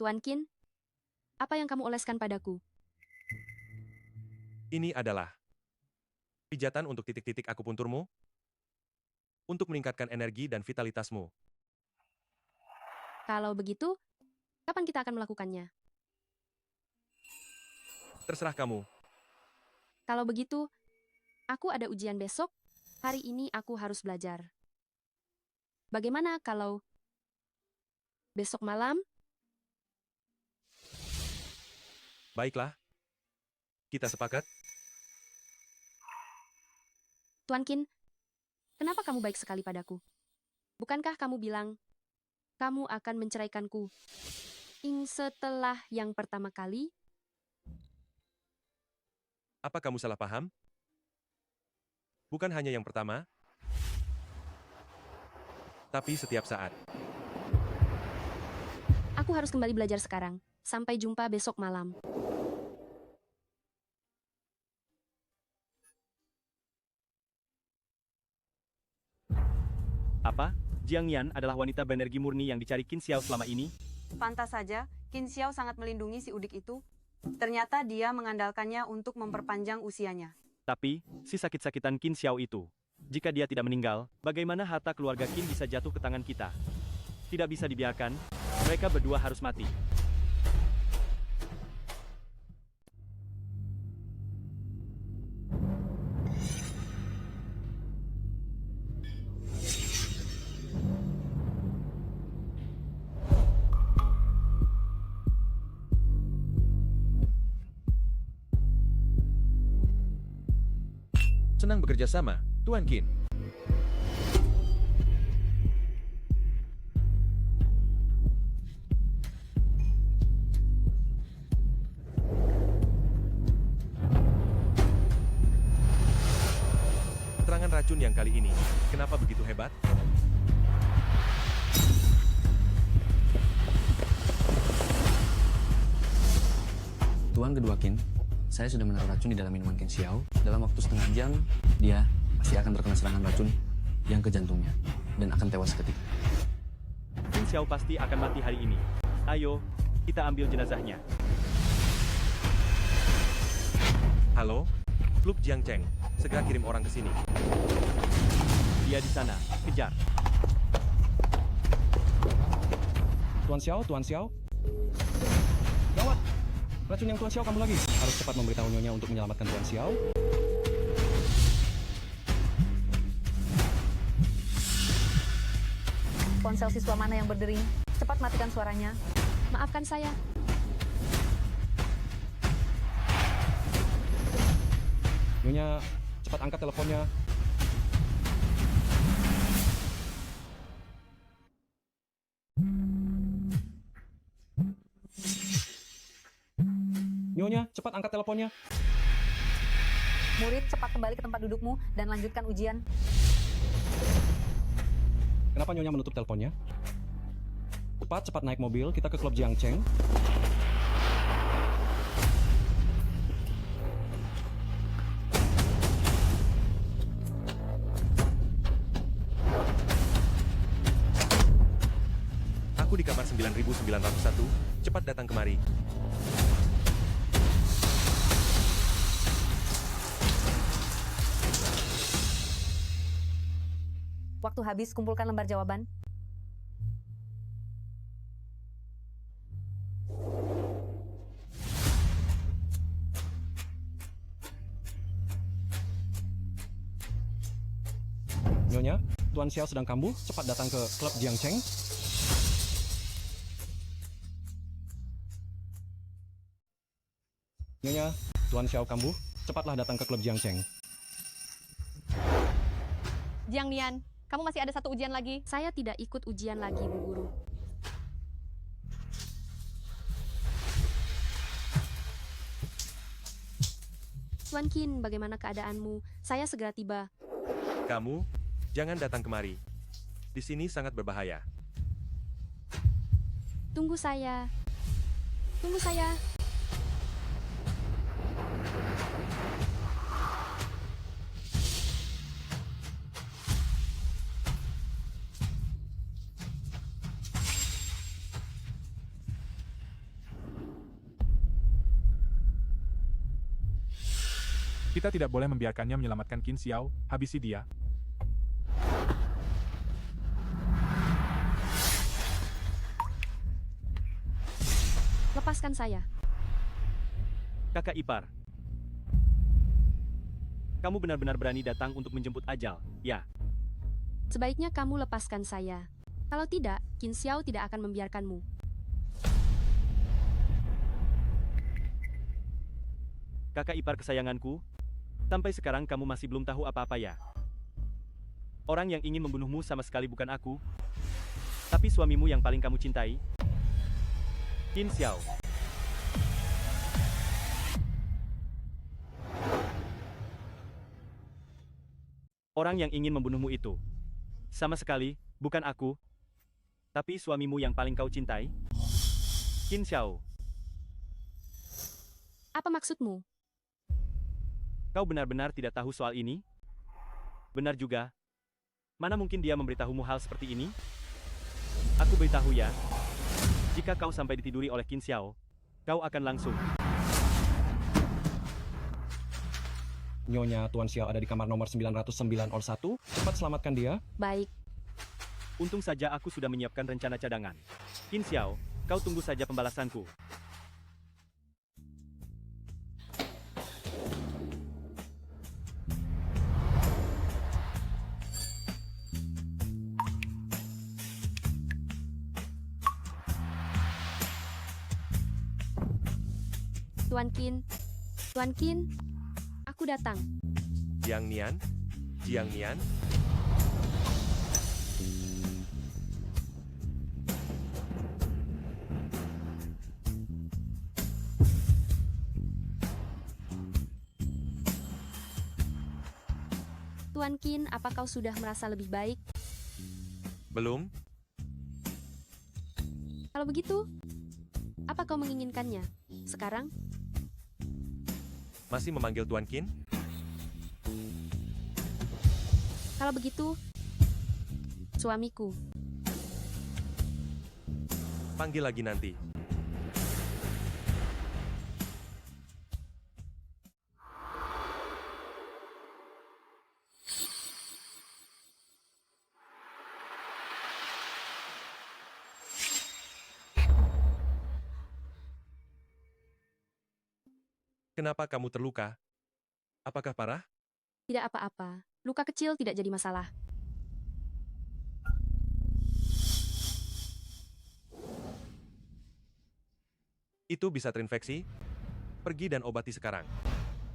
Tuan Qin, apa yang kamu oleskan padaku? Ini adalah pijatan untuk titik-titik akupunturmu untuk meningkatkan energi dan vitalitasmu. Kalau begitu, kapan kita akan melakukannya? Terserah kamu. Kalau begitu, aku ada ujian besok. Hari ini aku harus belajar. Bagaimana kalau besok malam? Baiklah. Kita sepakat? Tuan Qin, kenapa kamu baik sekali padaku? Bukankah kamu bilang, kamu akan menceraikanku setelah yang pertama kali? Apa kamu salah paham? Bukan hanya yang pertama, tapi setiap saat. Aku harus kembali belajar sekarang. Sampai jumpa besok malam. Apa? Jiang Nian adalah wanita berenergi murni yang dicari Qin Xiao selama ini? Pantas saja, Qin Xiao sangat melindungi si udik itu. Ternyata dia mengandalkannya untuk memperpanjang usianya. Tapi, si sakit-sakitan Qin Xiao itu, jika dia tidak meninggal, bagaimana harta keluarga Qin bisa jatuh ke tangan kita? Tidak bisa dibiarkan, mereka berdua harus mati. Senang bekerja sama, Tuan Qin. Serangan racun yang kali ini, kenapa begitu hebat? Tuan kedua Qin, saya sudah menaruh racun di dalam minuman Qin Xiao. Dalam waktu setengah jam, dia pasti akan terkena serangan racun yang ke jantungnya dan akan tewas seketika. Qin Xiao pasti akan mati hari ini. Ayo, kita ambil jenazahnya. Halo? Klub Jiang Cheng, segera kirim orang ke sini. Dia di sana, kejar. Tuan Xiao. Gawat! Racun yang Tuan Xiao kambuh lagi. Harus cepat memberitahu Nyonya untuk menyelamatkan Tuan Xiao. Ponsel siswa mana yang berdering? Cepat matikan suaranya. Maafkan saya. Nyonya, cepat angkat teleponnya. Nyonya, cepat angkat teleponnya. Murid, cepat kembali ke tempat dudukmu dan lanjutkan ujian. Kenapa Nyonya menutup teleponnya? Cepat naik mobil, kita ke klub Jiang Cheng. Aku di kamar 9901, cepat datang kemari. Waktu habis, kumpulkan lembar jawaban. Nyonya, Tuan Xiao sedang kambuh, cepat datang ke klub Jiang Cheng. Nyonya, Tuan Xiao kambuh, cepatlah datang ke klub Jiang Cheng. Jiang Nian, kamu masih ada satu ujian lagi. Saya tidak ikut ujian lagi, Bu Guru. Tuan Qin, bagaimana keadaanmu? Saya segera tiba. Kamu, jangan datang kemari. Di sini sangat berbahaya. Tunggu saya. Tunggu saya. Kita tidak boleh membiarkannya menyelamatkan Qin Xiao, habisi dia. Lepaskan saya. Kakak ipar. Kamu benar-benar berani datang untuk menjemput ajal, ya? Sebaiknya kamu lepaskan saya. Kalau tidak, Qin Xiao tidak akan membiarkanmu. Kakak ipar kesayanganku, sampai sekarang kamu masih belum tahu apa-apa ya? Orang yang ingin membunuhmu sama sekali bukan aku, tapi suamimu yang paling kamu cintai, Qin Xiao. Orang yang ingin membunuhmu itu, sama sekali, bukan aku, tapi suamimu yang paling kau cintai, Qin Xiao. Apa maksudmu? Kau benar-benar tidak tahu soal ini? Benar juga. Mana mungkin dia memberitahumu hal seperti ini? Aku beritahu ya. Jika kau sampai ditiduri oleh Qin Xiao, kau akan langsung. Nyonya, Tuan Xiao ada di kamar nomor 909 Ol 1. Cepat selamatkan dia. Baik. Untung saja aku sudah menyiapkan rencana cadangan. Qin Xiao, kau tunggu saja pembalasanku. Tuan Qin, aku datang. Jiang Nian? Jiang Nian? Tuan Qin, apa kau sudah merasa lebih baik? Belum? Kalau begitu, apa kau menginginkannya? Sekarang? Masih memanggil Tuan Qin? Kalau begitu, suamiku. Panggil lagi nanti. Kenapa kamu terluka? Apakah parah? Tidak apa-apa. Luka kecil tidak jadi masalah. Itu bisa terinfeksi? Pergi dan obati sekarang.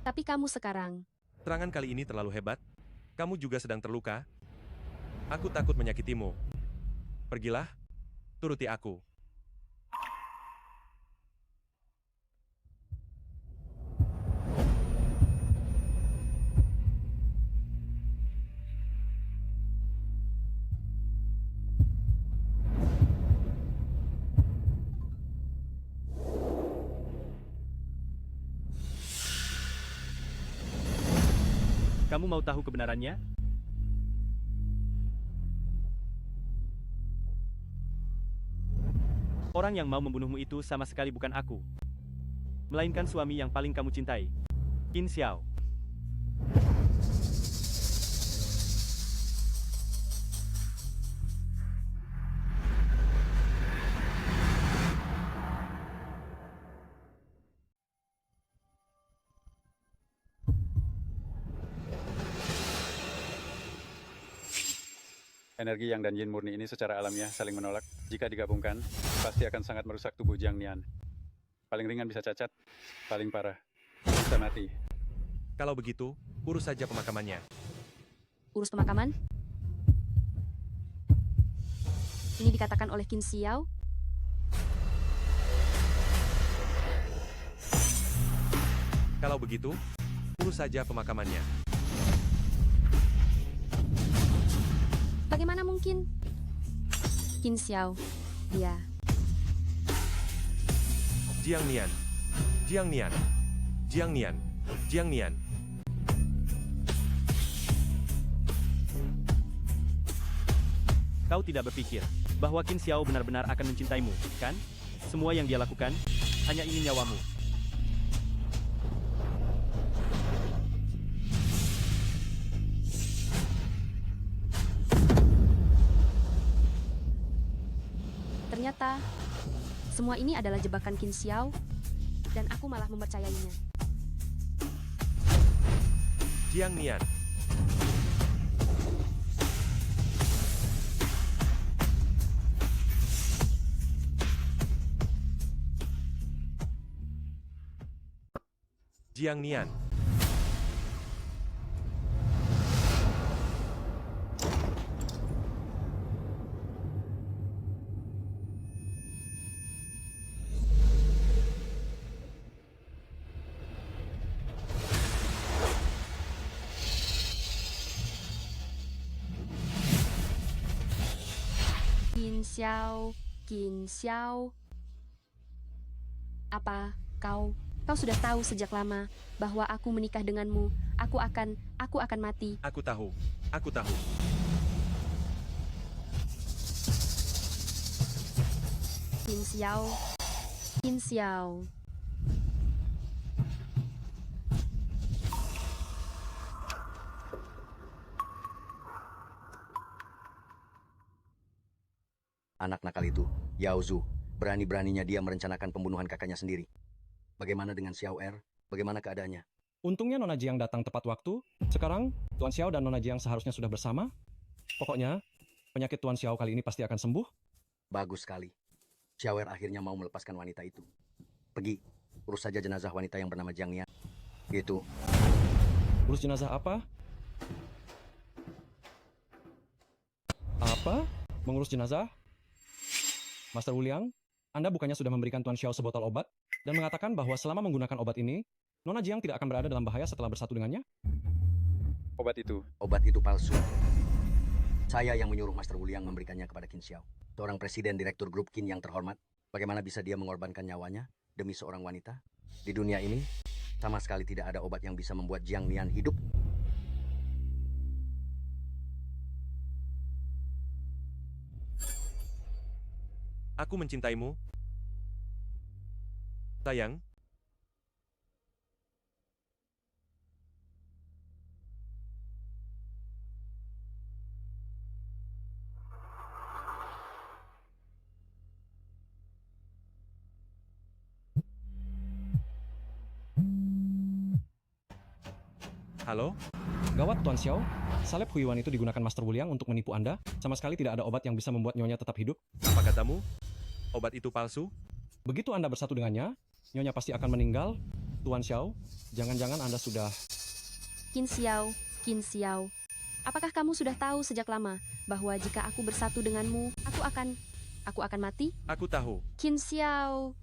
Tapi kamu sekarang, Serangan kali ini terlalu hebat. Kamu juga sedang terluka. Aku takut menyakitimu. Pergilah, turuti aku. Kamu mau tahu kebenarannya? Orang yang mau membunuhmu itu sama sekali bukan aku, melainkan suami yang paling kamu cintai, Qin Xiao. Energi Yang dan Yin murni ini secara alamiah saling menolak. Jika digabungkan, pasti akan sangat merusak tubuh Jiang Nian. Paling ringan bisa cacat, paling parah bisa mati. Kalau begitu, urus saja pemakamannya. urus pemakaman? Ini dikatakan oleh Qin Xiao. Kalau begitu, urus saja pemakamannya. Bagaimana mungkin? Qin Xiao, dia. Jiang Nian. Jiang Nian. Jiang Nian. Jiang Nian. Kau tidak berpikir bahwa Qin Xiao benar-benar akan mencintaimu, kan? Semua yang dia lakukan hanya ingin nyawamu. Ternyata, semua ini adalah jebakan Qin Xiao, dan aku malah mempercayainya. Jiang Nian. Jiang Nian. Qin Xiao. Apa kau sudah tahu sejak lama bahwa aku menikah denganmu? Aku akan mati. Aku tahu. Aku tahu. Qin Xiao. Qin Xiao. Anak nakal itu, Yao Zhu, berani-beraninya dia merencanakan pembunuhan kakaknya sendiri. Bagaimana dengan Xiao Er? Bagaimana keadaannya? Untungnya Nona Jiang datang tepat waktu. Sekarang, Tuan Xiao dan Nona Jiang seharusnya sudah bersama. Pokoknya, penyakit Tuan Xiao kali ini pasti akan sembuh. Bagus sekali. Xiao Er akhirnya mau melepaskan wanita itu. Pergi, urus saja jenazah wanita yang bernama Jiang Nian. Gitu. Urus jenazah apa? Apa? Mengurus jenazah? Master Wu Liang, Anda bukannya sudah memberikan Tuan Xiao sebotol obat dan mengatakan bahwa selama menggunakan obat ini, Nona Jiang tidak akan berada dalam bahaya setelah bersatu dengannya? Obat itu palsu. Saya yang menyuruh Master Wu Liang memberikannya kepada Qin Xiao, seorang presiden direktur grup Qin yang terhormat. Bagaimana bisa dia mengorbankan nyawanya demi seorang wanita? Di dunia ini, sama sekali tidak ada obat yang bisa membuat Jiang Nian hidup. Aku mencintaimu. Sayang. Halo? Gawat, Tuan Xiao. Salep Huiwan itu digunakan Master Wuliang untuk menipu Anda. Sama sekali tidak ada obat yang bisa membuat Nyonya tetap hidup. Apa katamu? Obat itu palsu? Begitu Anda bersatu dengannya, Nyonya pasti akan meninggal. Tuan Xiao, jangan-jangan Anda sudah... Qin Xiao. Apakah kamu sudah tahu sejak lama bahwa jika aku bersatu denganmu, aku akan mati? Aku tahu. Qin Xiao.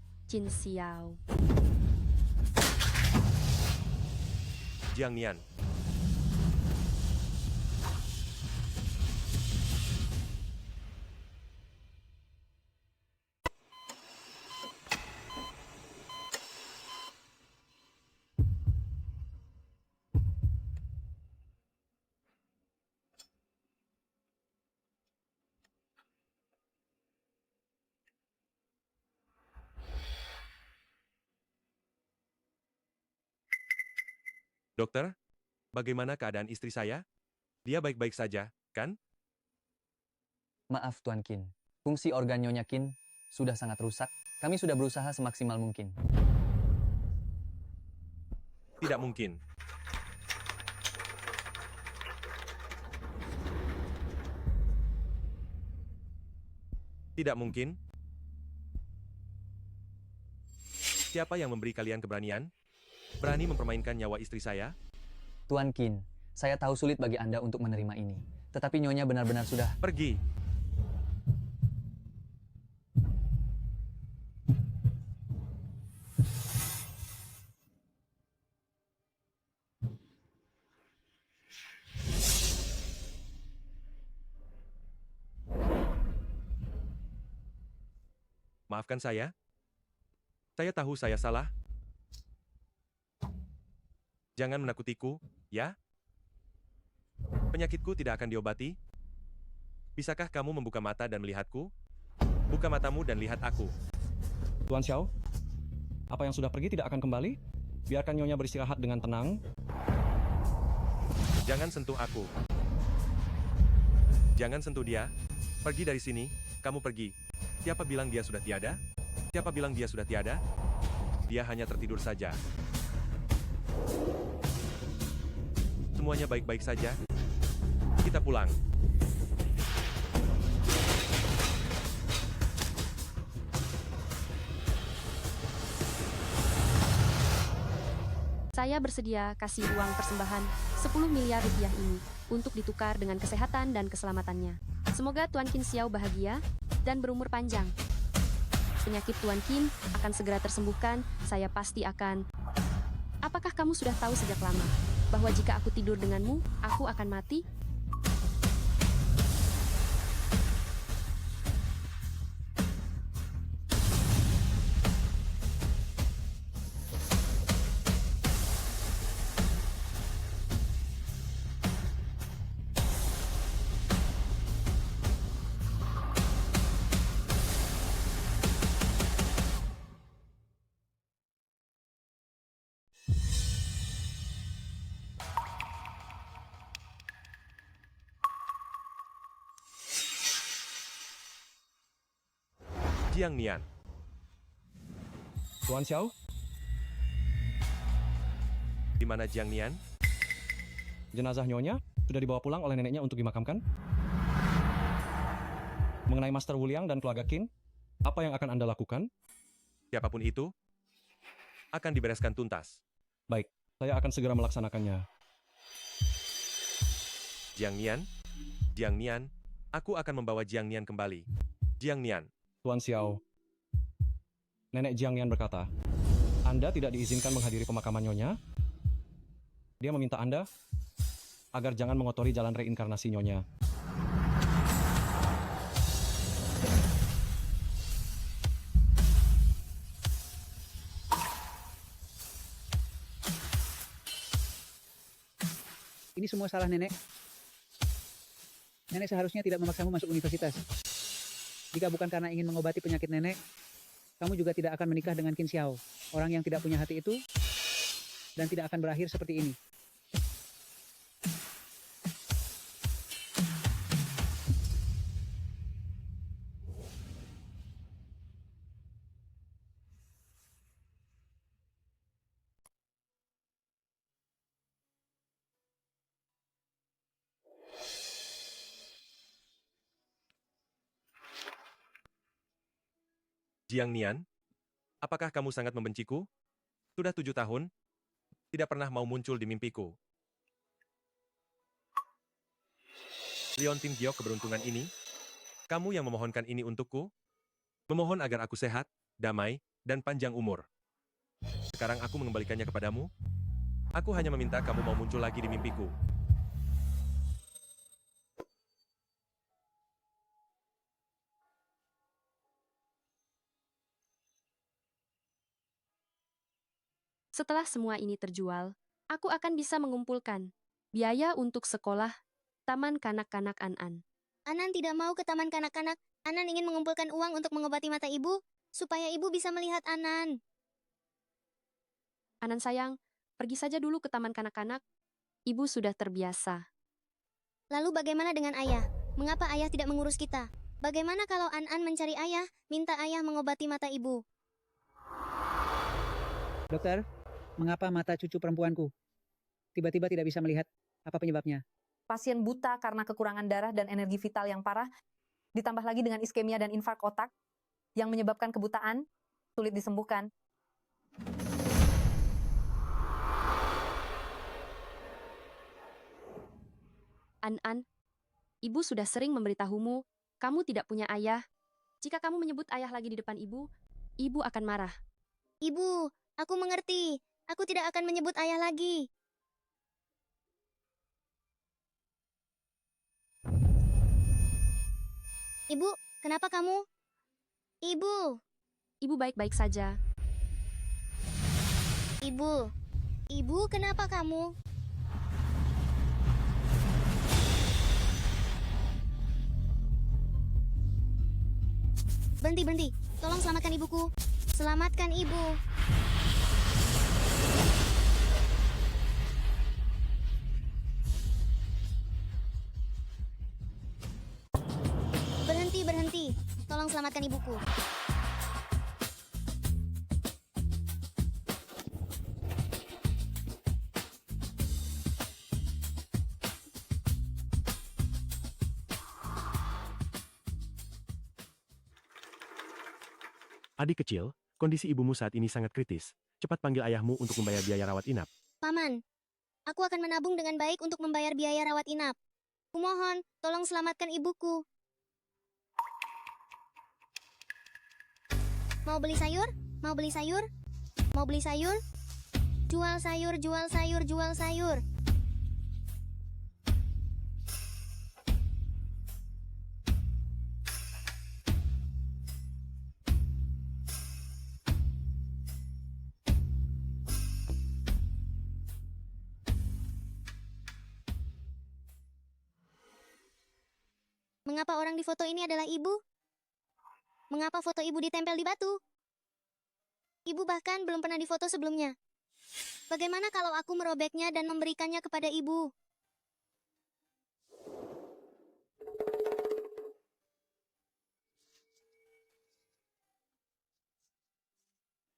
Jiang Nian. Dokter, bagaimana keadaan istri saya? Dia baik-baik saja, kan? Maaf Tuan Qin, fungsi organ Nyonya Qin sudah sangat rusak. Kami sudah berusaha semaksimal mungkin. Tidak mungkin. Tidak mungkin. Siapa yang memberi kalian keberanian? Berani mempermainkan nyawa istri saya? Tuan Qin, saya tahu sulit bagi Anda untuk menerima ini. Tetapi Nyonya benar-benar sudah... Pergi. Maafkan saya. Saya tahu saya salah. Jangan menakutiku, ya? Penyakitku tidak akan diobati. Bisakah kamu membuka mata dan melihatku? Buka matamu dan lihat aku. Tuan Xiao, apa yang sudah pergi tidak akan kembali? Biarkan Nyonya beristirahat dengan tenang. Jangan sentuh aku. Jangan sentuh dia. Pergi dari sini, kamu pergi. Siapa bilang dia sudah tiada? Siapa bilang dia sudah tiada? Dia hanya tertidur saja. Semuanya baik-baik saja. Kita pulang. Saya bersedia kasih uang persembahan 10 miliar rupiah ini untuk ditukar dengan kesehatan dan keselamatannya. Semoga Tuan Qin Xiao bahagia dan berumur panjang. Penyakit Tuan Qin akan segera tersembuhkan, saya pasti akan... Apakah kamu sudah tahu sejak lama bahwa jika aku tidur denganmu, aku akan mati? Jiang Nian. Tuan Xiao? Di mana Jiang Nian? Jenazah Nyonya sudah dibawa pulang oleh neneknya untuk dimakamkan. Mengenai Master Wuliang dan keluarga Qin, apa yang akan Anda lakukan? Siapapun itu, akan dibereskan tuntas. Baik, saya akan segera melaksanakannya. Jiang Nian, aku akan membawa Jiang Nian kembali. Jiang Nian. Tuan Xiao, Nenek Jiang Nian berkata, Anda tidak diizinkan menghadiri pemakaman Nyonya. Dia meminta Anda agar jangan mengotori jalan reinkarnasi Nyonya. Ini semua salah nenek. Nenek seharusnya tidak memaksamu masuk universitas. Jika bukan karena ingin mengobati penyakit nenek, kamu juga tidak akan menikah dengan Qin Xiao, orang yang tidak punya hati itu, dan tidak akan berakhir seperti ini. Jiang Nian, apakah kamu sangat membenciku? Sudah 7 tahun, tidak pernah mau muncul di mimpiku. Leontin Giok keberuntungan ini, kamu yang memohonkan ini untukku? Memohon agar aku sehat, damai, dan panjang umur. Sekarang aku mengembalikannya kepadamu. Aku hanya meminta kamu mau muncul lagi di mimpiku. Setelah semua ini terjual, aku akan bisa mengumpulkan biaya untuk sekolah Taman Kanak-Kanak An-An. Anan tidak mau ke Taman Kanak-Kanak. Anan ingin mengumpulkan uang untuk mengobati mata ibu, supaya ibu bisa melihat Anan. Anan sayang, pergi saja dulu ke Taman Kanak-Kanak. Ibu sudah terbiasa. Lalu bagaimana dengan ayah? Mengapa ayah tidak mengurus kita? Bagaimana kalau An-An mencari ayah, minta ayah mengobati mata ibu? Dokter, mengapa mata cucu perempuanku tiba-tiba tidak bisa melihat? Apa penyebabnya? Pasien buta karena kekurangan darah dan energi vital yang parah, ditambah lagi dengan iskemia dan infark otak, yang menyebabkan kebutaan, sulit disembuhkan. An-An, ibu sudah sering memberitahumu, kamu tidak punya ayah. Jika kamu menyebut ayah lagi di depan ibu, ibu akan marah. Ibu, aku mengerti. Aku tidak akan menyebut ayah lagi. Ibu, kenapa kamu? Ibu. Ibu baik-baik saja. Ibu. Ibu, kenapa kamu? Berhenti, berhenti. Tolong selamatkan ibuku. Selamatkan ibu. Berhenti, berhenti. Tolong selamatkan ibuku. Adik kecil, kondisi ibumu saat ini sangat kritis. Cepat panggil ayahmu untuk membayar biaya rawat inap. Paman, aku akan menabung dengan baik untuk membayar biaya rawat inap. Kumohon, tolong selamatkan ibuku. Mau beli sayur? Mau beli sayur? Mau beli sayur? Jual sayur, jual sayur, jual sayur. Mengapa orang di foto ini adalah ibu? Mengapa foto ibu ditempel di batu? Ibu bahkan belum pernah difoto sebelumnya. Bagaimana kalau aku merobeknya dan memberikannya kepada ibu?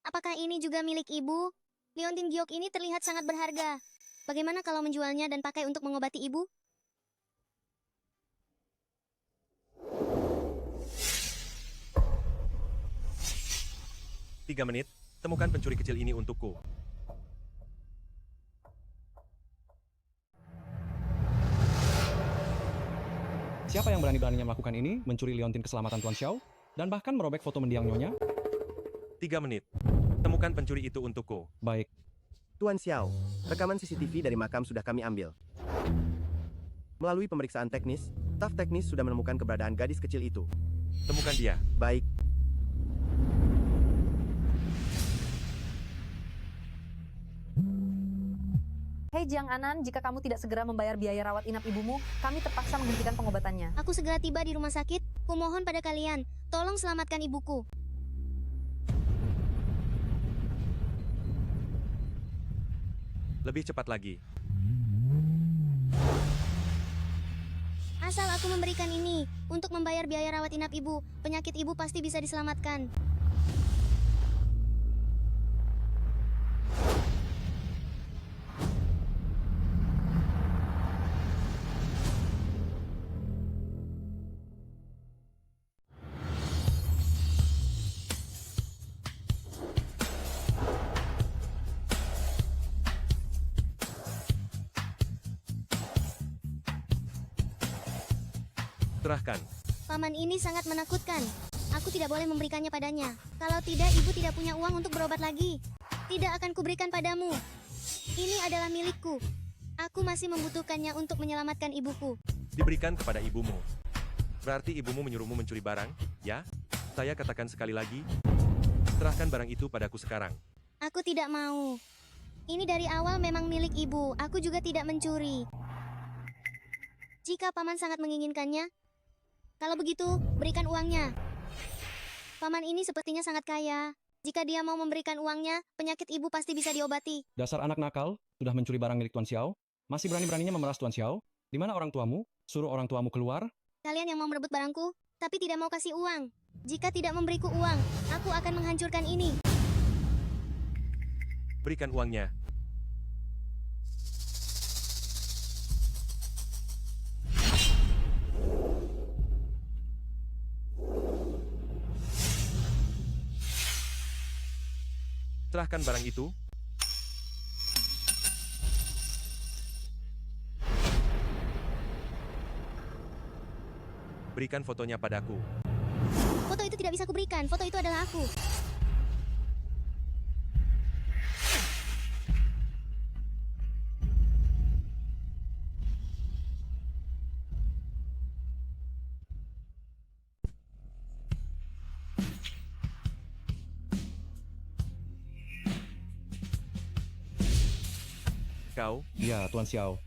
Apakah ini juga milik ibu? Leontin Giok ini terlihat sangat berharga. Bagaimana kalau menjualnya dan pakai untuk mengobati ibu? Tiga menit, temukan pencuri kecil ini untukku. Siapa yang berani-beraninya melakukan ini, mencuri liontin keselamatan Tuan Xiao, dan bahkan merobek foto mendiang nyonya? 3 menit, temukan pencuri itu untukku. Baik. Tuan Xiao, rekaman CCTV dari makam sudah kami ambil. Melalui pemeriksaan teknis, staf teknis sudah menemukan keberadaan gadis kecil itu. Temukan dia. Baik. Hei Hai Jiang Anan, jika kamu tidak segera membayar biaya rawat inap ibumu, kami terpaksa menghentikan pengobatannya. Aku segera tiba di rumah sakit. Kumohon pada kalian, tolong selamatkan ibuku. Lebih cepat lagi. Asal aku memberikan ini, untuk membayar biaya rawat inap ibu, penyakit ibu pasti bisa diselamatkan. Serahkan. Paman ini sangat menakutkan. Aku tidak boleh memberikannya padanya. Kalau tidak, ibu tidak punya uang untuk berobat lagi. Tidak akan kuberikan padamu. Ini adalah milikku. Aku masih membutuhkannya untuk menyelamatkan ibuku. Diberikan kepada ibumu. Berarti ibumu menyuruhmu mencuri barang, ya? Saya katakan sekali lagi. Serahkan barang itu padaku sekarang. Aku tidak mau. Ini dari awal memang milik ibu. Aku juga tidak mencuri. Jika paman sangat menginginkannya, kalau begitu, berikan uangnya. Paman ini sepertinya sangat kaya. Jika dia mau memberikan uangnya, penyakit ibu pasti bisa diobati. Dasar anak nakal, sudah mencuri barang milik Tuan Xiao. Masih berani-beraninya memeras Tuan Xiao. Di mana orang tuamu? Suruh orang tuamu keluar. Kalian yang mau merebut barangku, tapi tidak mau kasih uang. Jika tidak memberiku uang, aku akan menghancurkan ini. Berikan uangnya. Serahkan barang itu. Berikan fotonya padaku. Foto itu tidak bisa kuberikan. Foto itu adalah aku. Kau? Ya, Tuan Xiao.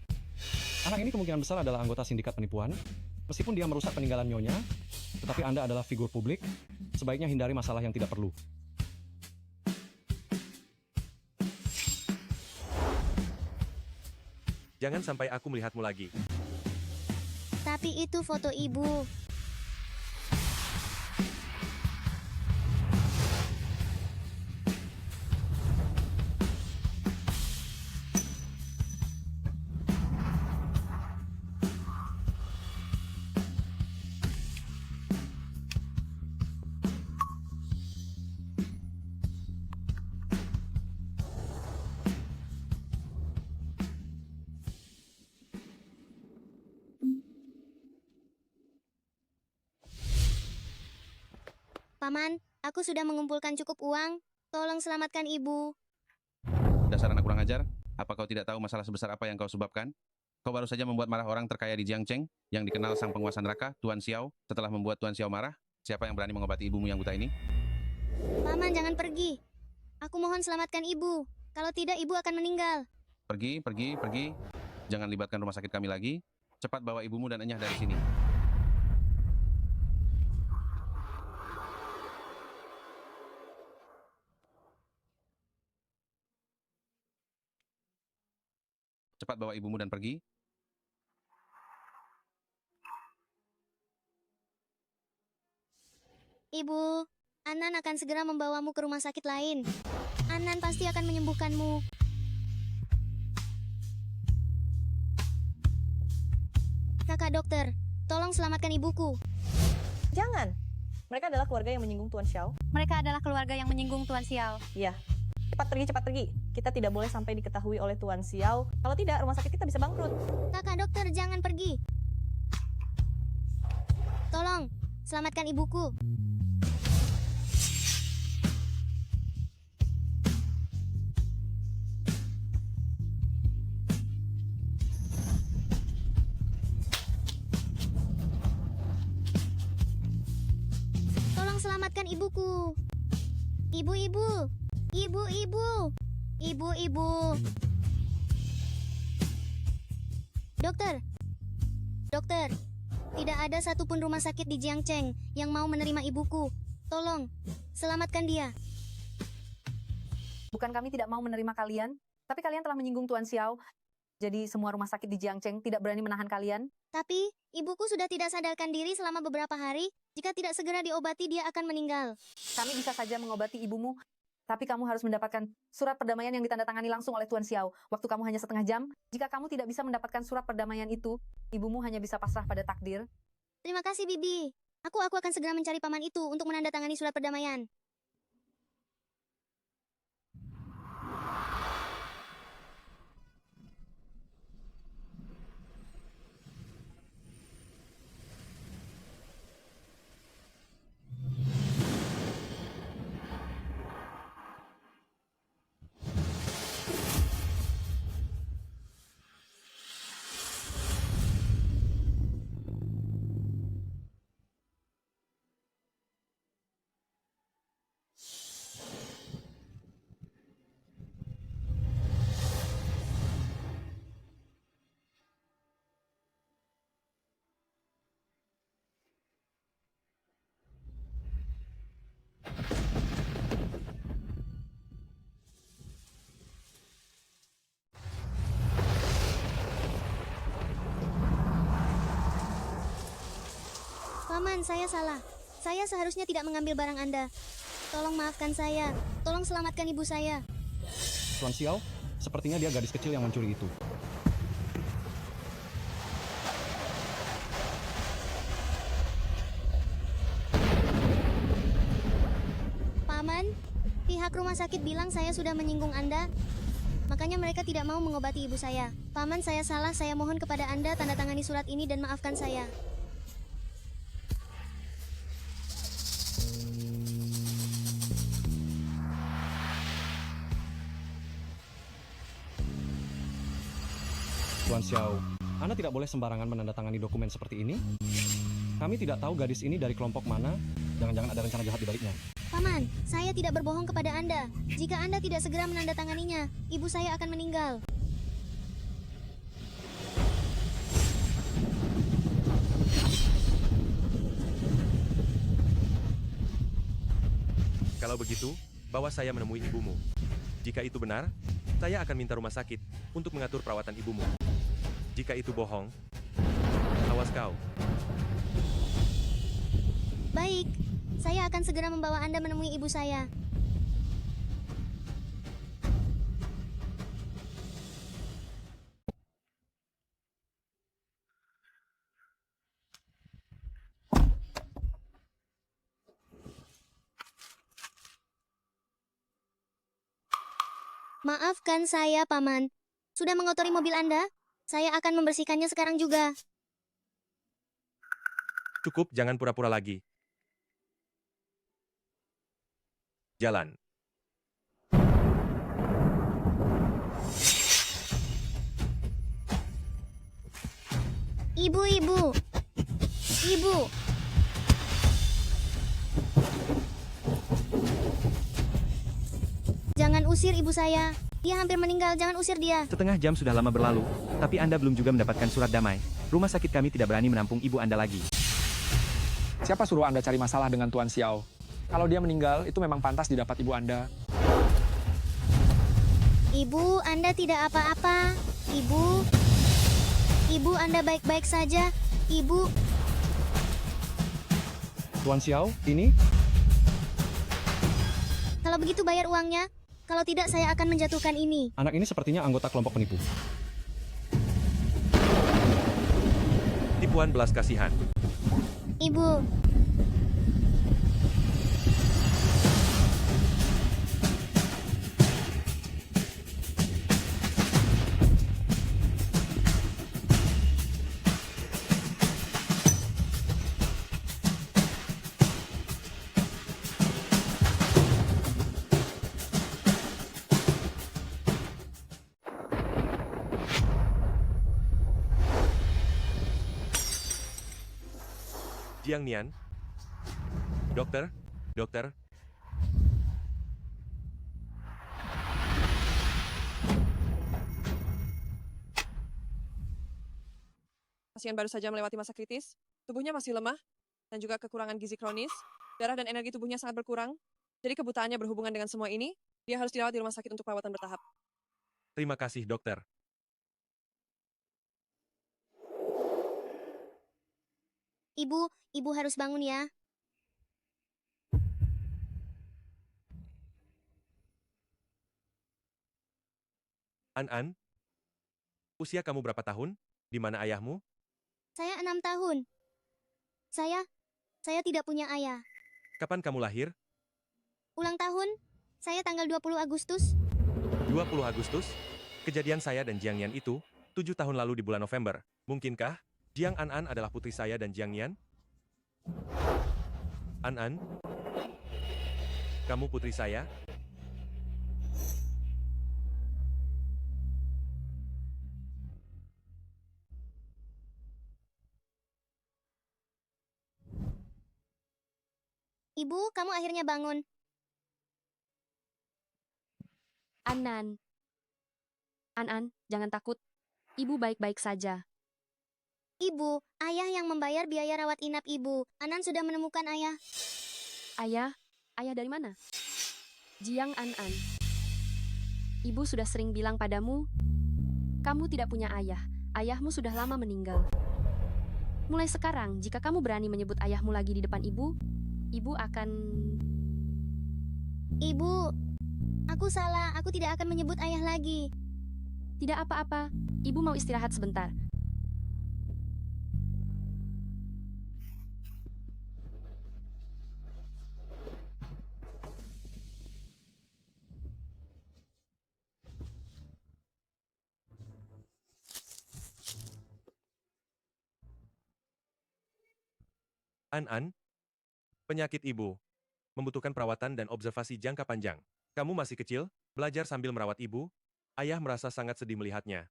Anak ini kemungkinan besar adalah anggota sindikat penipuan. Meskipun dia merusak peninggalan nyonya, tetapi Anda adalah figur publik, sebaiknya hindari masalah yang tidak perlu. Jangan sampai aku melihatmu lagi. Tapi itu foto ibu. Paman, aku sudah mengumpulkan cukup uang. Tolong selamatkan ibu. Dasar anak kurang ajar, apa kau tidak tahu masalah sebesar apa yang kau sebabkan? Kau baru saja membuat marah orang terkaya di Jiangcheng, yang dikenal sang penguasa neraka, Tuan Xiao. Setelah membuat Tuan Xiao marah, siapa yang berani mengobati ibumu yang buta ini? Paman, jangan pergi. Aku mohon selamatkan ibu. Kalau tidak, ibu akan meninggal. Pergi, pergi, pergi. Jangan libatkan rumah sakit kami lagi. Cepat bawa ibumu dan Enyah dari sini. Cepat bawa ibumu dan pergi. Ibu, Anan akan segera membawamu ke rumah sakit lain. Anan pasti akan menyembuhkanmu. Kakak dokter, tolong selamatkan ibuku. Jangan. Mereka adalah keluarga yang menyinggung Tuan Xiao. Mereka adalah keluarga yang menyinggung Tuan Xiao. Iya. Cepat pergi, cepat pergi. Kita tidak boleh sampai diketahui oleh Tuan Xiao. Kalau tidak, rumah sakit kita bisa bangkrut. Kakak dokter, jangan pergi. Tolong, selamatkan ibuku. Tolong selamatkan ibuku. Ibu-ibu. Ibu-ibu. Ibu-ibu. Dokter. Dokter. Tidak ada satupun rumah sakit di Jiangcheng yang mau menerima ibuku. Tolong, selamatkan dia. Bukan kami tidak mau menerima kalian, tapi kalian telah menyinggung Tuan Xiao. Jadi semua rumah sakit di Jiangcheng tidak berani menahan kalian. Tapi, ibuku sudah tidak sadarkan diri selama beberapa hari. Jika tidak segera diobati, dia akan meninggal. Kami bisa saja mengobati ibumu, tapi kamu harus mendapatkan surat perdamaian yang ditandatangani langsung oleh Tuan Xiao. Waktu kamu hanya setengah jam. Jika kamu tidak bisa mendapatkan surat perdamaian itu, ibumu hanya bisa pasrah pada takdir. Terima kasih, Bibi. Aku akan segera mencari paman itu untuk menandatangani surat perdamaian. Paman, saya salah. Saya seharusnya tidak mengambil barang Anda. Tolong maafkan saya. Tolong selamatkan ibu saya. Tuan Xiao, sepertinya dia gadis kecil yang mencuri itu. Paman, pihak rumah sakit bilang saya sudah menyinggung Anda. Makanya mereka tidak mau mengobati ibu saya. Paman, saya salah. Saya mohon kepada Anda tanda tangani surat ini dan maafkan saya. Tuan Xiao, Anda tidak boleh sembarangan menandatangani dokumen seperti ini. Kami tidak tahu gadis ini dari kelompok mana. Jangan-jangan ada rencana jahat di baliknya. Paman, saya tidak berbohong kepada Anda. Jika Anda tidak segera menandatanganinya, ibu saya akan meninggal. Kalau begitu, bawa saya menemui ibumu. Jika itu benar, saya akan minta rumah sakit untuk mengatur perawatan ibumu. Jika itu bohong, awas kau. Baik, saya akan segera membawa Anda menemui ibu saya. Maafkan saya, Paman. Sudah mengotori mobil Anda? Saya akan membersihkannya sekarang juga. Cukup, jangan pura-pura lagi. Jalan. Ibu. Jangan usir ibu saya. Dia hampir meninggal, jangan usir dia. Setengah jam sudah lama berlalu, tapi Anda belum juga mendapatkan surat damai. Rumah sakit kami tidak berani menampung ibu Anda lagi. Siapa suruh Anda cari masalah dengan Tuan Xiao? Kalau dia meninggal, itu memang pantas didapat ibu Anda. Ibu, Anda tidak apa-apa. Ibu, Anda baik-baik saja. Ibu. Tuan Xiao, ini? Kalau begitu bayar uangnya. Kalau tidak, saya akan menjatuhkan ini. Anak ini sepertinya anggota kelompok penipu. Tipuan belas kasihan. Ibu. Jiang Nian. Dokter. Pasien baru saja melewati masa kritis, tubuhnya masih lemah, dan juga kekurangan gizi kronis, darah dan energi tubuhnya sangat berkurang, jadi kebutaannya berhubungan dengan semua ini, dia harus dirawat di rumah sakit untuk perawatan bertahap. Terima kasih, dokter. Ibu harus bangun ya. An, usia kamu berapa tahun? Di mana ayahmu? Saya 6 tahun. Saya tidak punya ayah. Kapan kamu lahir? Ulang tahun, saya tanggal 20 Agustus. 20 Agustus? Kejadian saya dan Jiang Nian itu 7 tahun lalu di bulan November. Mungkinkah Jiang An adalah putri saya dan Jiang Nian? An, kamu putri saya? Ibu, kamu akhirnya bangun. An, jangan takut. Ibu baik-baik saja. Ibu, ayah yang membayar biaya rawat inap ibu. Anan sudah menemukan ayah. Ayah? Ayah dari mana? Jiang An. Ibu sudah sering bilang padamu, kamu tidak punya ayah. Ayahmu sudah lama meninggal. Mulai sekarang, jika kamu berani menyebut ayahmu lagi di depan ibu akan... Ibu, aku salah. Aku tidak akan menyebut ayah lagi. Tidak apa-apa. Ibu mau istirahat sebentar. An, penyakit ibu membutuhkan perawatan dan observasi jangka panjang. Kamu masih kecil, belajar sambil merawat ibu. Ayah merasa sangat sedih melihatnya.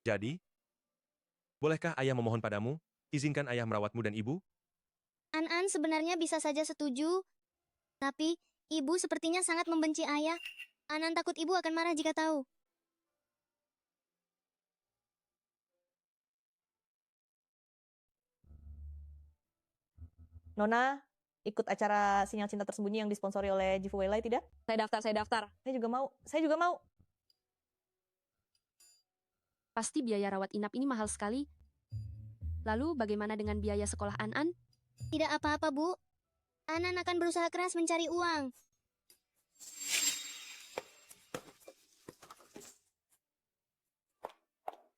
Jadi, bolehkah ayah memohon padamu, izinkan ayah merawatmu dan ibu? An sebenarnya bisa saja setuju. Tapi, ibu sepertinya sangat membenci ayah. Anan takut ibu akan marah jika tahu. Nona, ikut acara Sinyal Cinta Tersembunyi yang disponsori oleh Jifu Weilai tidak? Saya daftar. Saya juga mau. Pasti biaya rawat inap ini mahal sekali. Lalu bagaimana dengan biaya sekolah An? Tidak apa-apa, Bu. Anan akan berusaha keras mencari uang.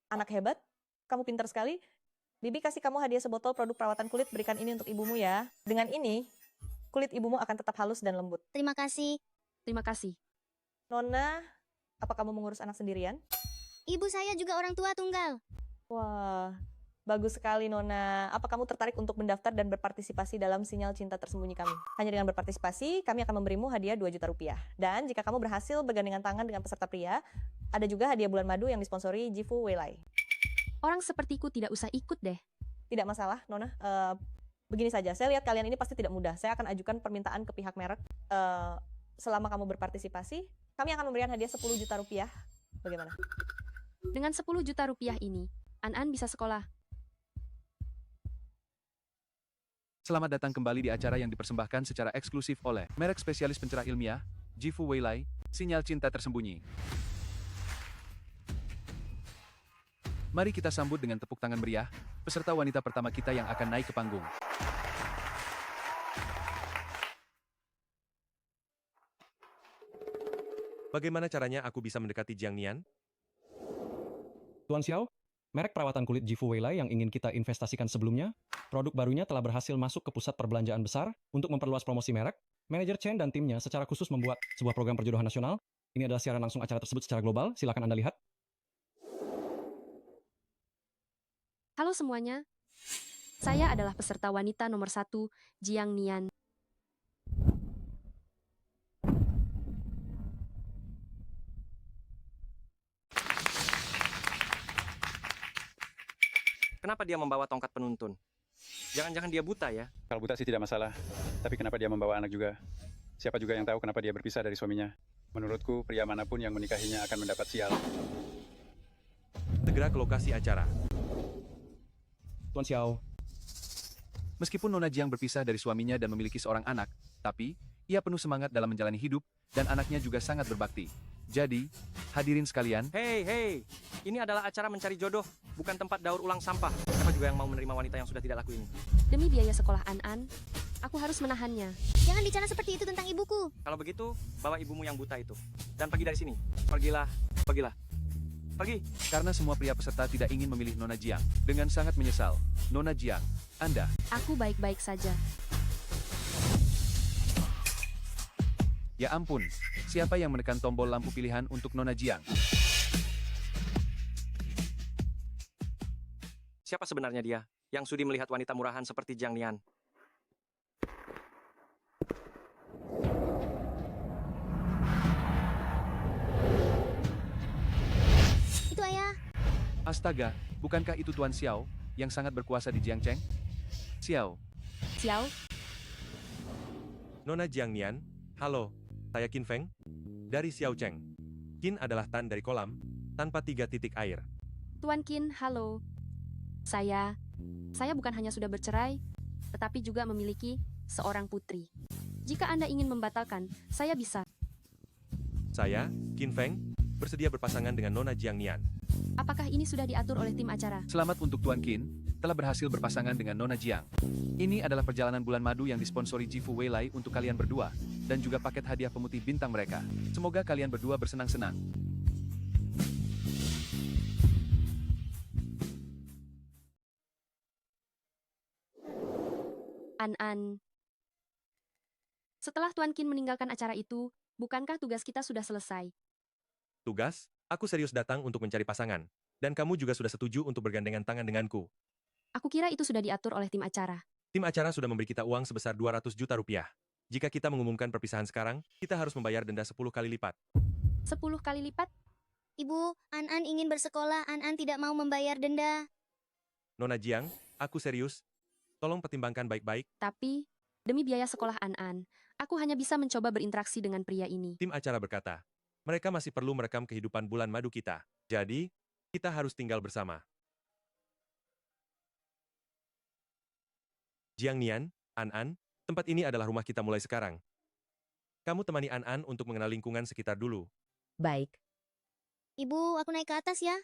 Anak hebat, kamu pintar sekali. Bibi kasih kamu hadiah sebotol produk perawatan kulit, berikan ini untuk ibumu ya. Dengan ini, kulit ibumu akan tetap halus dan lembut. Terima kasih. Terima kasih. Nona, apa kamu mengurus anak sendirian? Ibu saya juga orang tua tunggal. Wah, bagus sekali Nona. Apa kamu tertarik untuk mendaftar dan berpartisipasi dalam Sinyal Cinta Tersembunyi kami? Hanya dengan berpartisipasi, kami akan memberimu hadiah 2 juta rupiah. Dan jika kamu berhasil bergandengan tangan dengan peserta pria, ada juga hadiah bulan madu yang disponsori Jifu Weilai. Orang sepertiku tidak usah ikut deh. Tidak masalah, Nona. Begini saja, saya lihat kalian ini pasti tidak mudah. Saya akan ajukan permintaan ke pihak merek. Selama kamu berpartisipasi, kami akan memberikan hadiah 10 juta rupiah. Bagaimana? Dengan 10 juta rupiah ini, An bisa sekolah. Selamat datang kembali di acara yang dipersembahkan secara eksklusif oleh merek spesialis pencerah ilmiah, Jifu Weilai, Sinyal Cinta Tersembunyi. Mari kita sambut dengan tepuk tangan meriah, peserta wanita pertama kita yang akan naik ke panggung. Bagaimana caranya aku bisa mendekati Jiang Nian? Tuan Xiao, merek perawatan kulit Jifu Weilai yang ingin kita investasikan sebelumnya, produk barunya telah berhasil masuk ke pusat perbelanjaan besar untuk memperluas promosi merek. Manajer Chen dan timnya secara khusus membuat sebuah program perjodohan nasional. Ini adalah siaran langsung acara tersebut secara global, silakan Anda lihat. Halo semuanya, saya adalah peserta wanita nomor 1, Jiang Nian. Kenapa dia membawa tongkat penuntun? Jangan-jangan dia buta ya? Kalau buta sih tidak masalah, tapi kenapa dia membawa anak juga? Siapa juga yang tahu kenapa dia berpisah dari suaminya? Menurutku, pria manapun yang menikahinya akan mendapat sial. Segera ke lokasi acara. Tuan Xiao. Meskipun Nona Jiang berpisah dari suaminya dan memiliki seorang anak, tapi ia penuh semangat dalam menjalani hidup dan anaknya juga sangat berbakti. Jadi, hadirin sekalian, Hei, ini adalah acara mencari jodoh, bukan tempat daur ulang sampah. Siapa juga yang mau menerima wanita yang sudah tidak laku ini? Demi biaya sekolah An-An, aku harus menahannya. Jangan bicara seperti itu tentang ibuku. Kalau begitu, bawa ibumu yang buta itu. Dan pergi dari sini. Pergilah. Pergi. karena semua pria peserta tidak ingin memilih Nona Jiang, dengan sangat menyesal, Nona Jiang, Anda Aku baik-baik saja. Ya ampun, siapa yang menekan tombol lampu pilihan untuk Nona Jiang? Siapa sebenarnya dia yang sudi melihat wanita murahan seperti Jiang Nian? Itu ayah. Astaga, bukankah itu Tuan Xiao, yang sangat berkuasa di Jiangcheng? Xiao, Xiao, Nona Jiang Nian, halo, saya Qin Feng, dari Xiao Cheng. Qin adalah tan dari kolam, tanpa 3 titik air. Tuan Qin, halo. Saya bukan hanya sudah bercerai, tetapi juga memiliki seorang putri. Jika Anda ingin membatalkan, saya bisa. Saya, Qin Feng, bersedia berpasangan dengan Nona Jiang Nian. Apakah ini sudah diatur oleh tim acara? selamat untuk Tuan Qin, telah berhasil berpasangan dengan Nona Jiang. Ini adalah perjalanan bulan madu yang disponsori Jifu Weilai untuk kalian berdua, dan juga paket hadiah pemutih bintang mereka. Semoga kalian berdua bersenang-senang. An-An. Setelah Tuan Qin meninggalkan acara itu, bukankah tugas kita sudah selesai? Tugas, aku serius datang untuk mencari pasangan. Dan kamu juga sudah setuju untuk bergandengan tangan denganku. Aku kira itu sudah diatur oleh tim acara. Tim acara sudah memberi kita uang sebesar 200 juta rupiah. Jika kita mengumumkan perpisahan sekarang, kita harus membayar denda 10 kali lipat. 10 kali lipat? Ibu, An-An ingin bersekolah, An-An tidak mau membayar denda. Nona Jiang, aku serius. Tolong pertimbangkan baik-baik. Tapi, demi biaya sekolah An-An, aku hanya bisa mencoba berinteraksi dengan pria ini. Tim acara berkata, mereka masih perlu merekam kehidupan bulan madu kita. Jadi, kita harus tinggal bersama. Jiang Nian, An-An, tempat ini adalah rumah kita mulai sekarang. Kamu temani An-An untuk mengenal lingkungan sekitar dulu. Baik. Ibu, aku naik ke atas ya.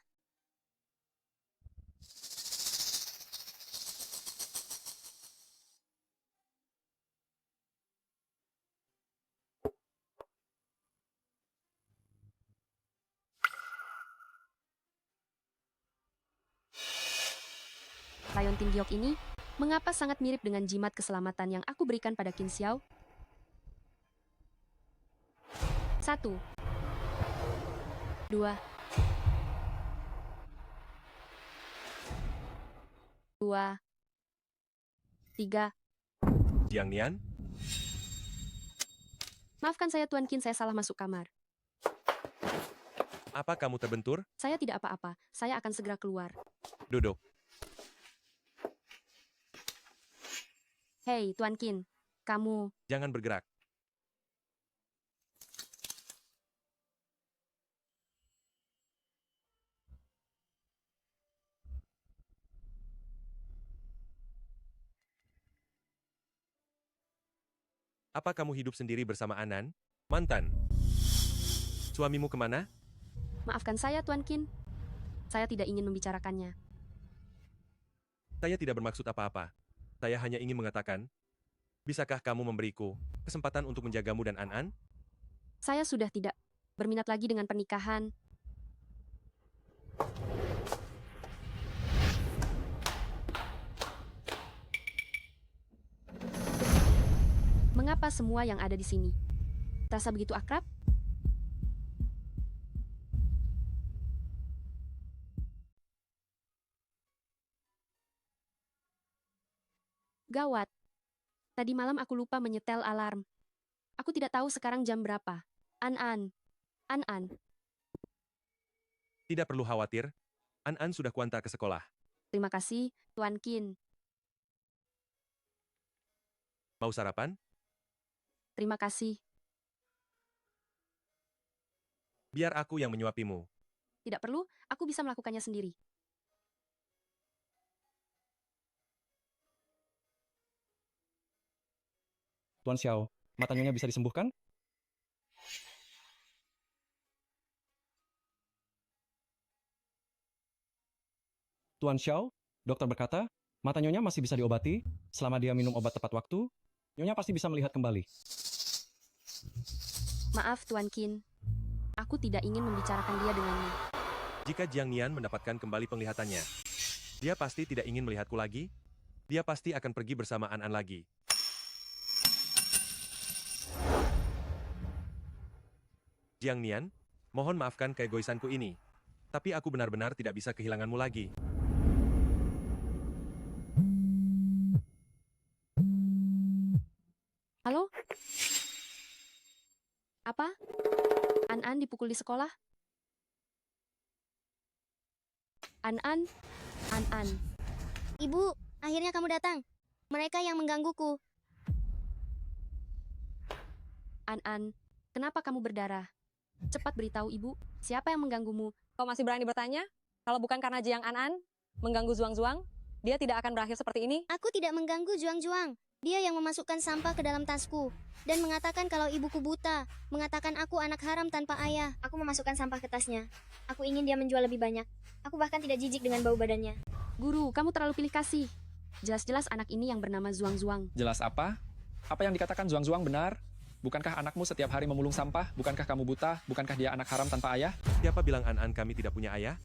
Rayon Tim Giok ini, mengapa sangat mirip dengan jimat keselamatan yang aku berikan pada Qin Xiao? 1, 2, 2, 3. Jiang Nian, Maafkan saya Tuan Qin, saya salah masuk kamar. apa kamu terbentur? Saya tidak apa-apa, saya akan segera keluar. Duduk. Hei, Tuan Qin, kamu... Jangan bergerak. Apa kamu hidup sendiri bersama Anan? Mantan. Suamimu kemana? Maafkan saya, Tuan Qin. Saya tidak ingin membicarakannya. Saya tidak bermaksud apa-apa. Saya hanya ingin mengatakan, bisakah kamu memberiku kesempatan untuk menjagamu dan An-An? Saya sudah tidak berminat lagi dengan pernikahan. Mengapa semua yang ada di sini terasa begitu akrab? Gawat. Tadi malam aku lupa menyetel alarm. Aku tidak tahu sekarang jam berapa. An-An. An-An. Tidak perlu khawatir. An-An sudah kuantar ke sekolah. Terima kasih, Tuan Qin. Mau sarapan? Terima kasih. Biar aku yang menyuapimu. Tidak perlu, aku bisa melakukannya sendiri. Tuan Xiao, mata Nyonya bisa disembuhkan? Tuan Xiao, dokter berkata, mata Nyonya masih bisa diobati. Selama dia minum obat tepat waktu, Nyonya pasti bisa melihat kembali. Maaf, Tuan Qin. Aku tidak ingin membicarakan dia denganmu. Jika Jiang Nian mendapatkan kembali penglihatannya, dia pasti tidak ingin melihatku lagi. Dia pasti akan pergi bersama An lagi. Jiang Nian, mohon maafkan keegoisanku ini. Tapi aku benar-benar tidak bisa kehilanganmu lagi. Halo? Apa? An dipukul di sekolah? An. Ibu, akhirnya kamu datang. Mereka yang menggangguku. An, kenapa kamu berdarah? Cepat beritahu ibu, siapa yang mengganggumu? Kau masih berani bertanya? Kalau bukan karena Jiang An mengganggu Zuang-Zuang, dia tidak akan berakhir seperti ini. Aku tidak mengganggu Juang-Juang. Dia yang memasukkan sampah ke dalam tasku dan mengatakan kalau ibuku buta, mengatakan aku anak haram tanpa ayah. Aku memasukkan sampah ke tasnya. Aku ingin dia menjual lebih banyak. Aku bahkan tidak jijik dengan bau badannya. Guru, kamu terlalu pilih kasih. Jelas-jelas anak ini yang bernama Zuang-Zuang. Jelas apa? Apa yang dikatakan Zuang-Zuang benar? Bukankah anakmu setiap hari memulung sampah? Bukankah kamu buta? Bukankah dia anak haram tanpa ayah? Siapa bilang An kami tidak punya ayah?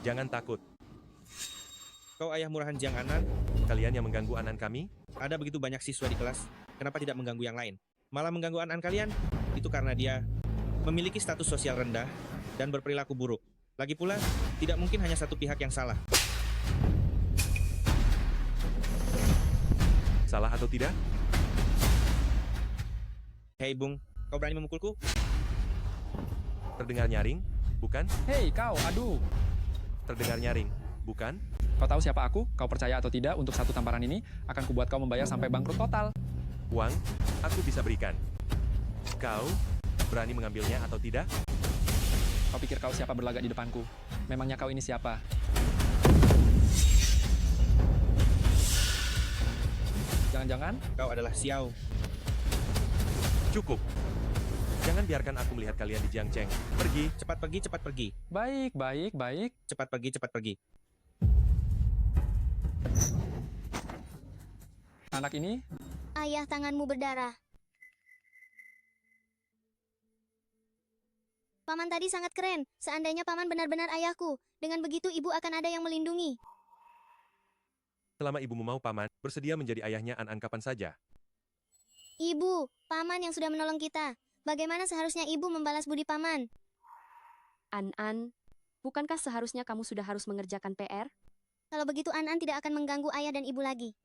Jangan takut. Kau ayah murahan Jiang Anan? Kalian yang mengganggu An kami? Ada begitu banyak siswa di kelas, kenapa tidak mengganggu yang lain? Malah mengganggu Anan kalian? Itu karena dia memiliki status sosial rendah dan berperilaku buruk. Lagi pula, tidak mungkin hanya satu pihak yang salah. Salah atau tidak? Hei Bung, kau berani memukulku? Terdengar nyaring, bukan? Hei kau, aduh. Terdengar nyaring, bukan? Kau tahu siapa aku? Kau percaya atau tidak untuk satu tamparan ini akan kubuat kau membayar sampai bangkrut total. Uang, aku bisa berikan. Kau berani mengambilnya atau tidak? Kau pikir kau siapa berlagak di depanku? Memangnya kau ini siapa? Jangan-jangan kau adalah Xiao. Cukup. Jangan biarkan aku melihat kalian di Jiangcheng. Pergi. Cepat pergi, cepat pergi. Baik. Cepat pergi, cepat pergi. Anak ini? Ayah, tanganmu berdarah. Paman tadi sangat keren. Seandainya paman benar-benar ayahku, dengan begitu ibu akan ada yang melindungi. Selama ibumu mau paman, bersedia menjadi ayahnya An kapan saja. Ibu, paman yang sudah menolong kita. Bagaimana seharusnya ibu membalas budi paman? An, bukankah seharusnya kamu sudah harus mengerjakan PR? Kalau begitu An tidak akan mengganggu ayah dan ibu lagi.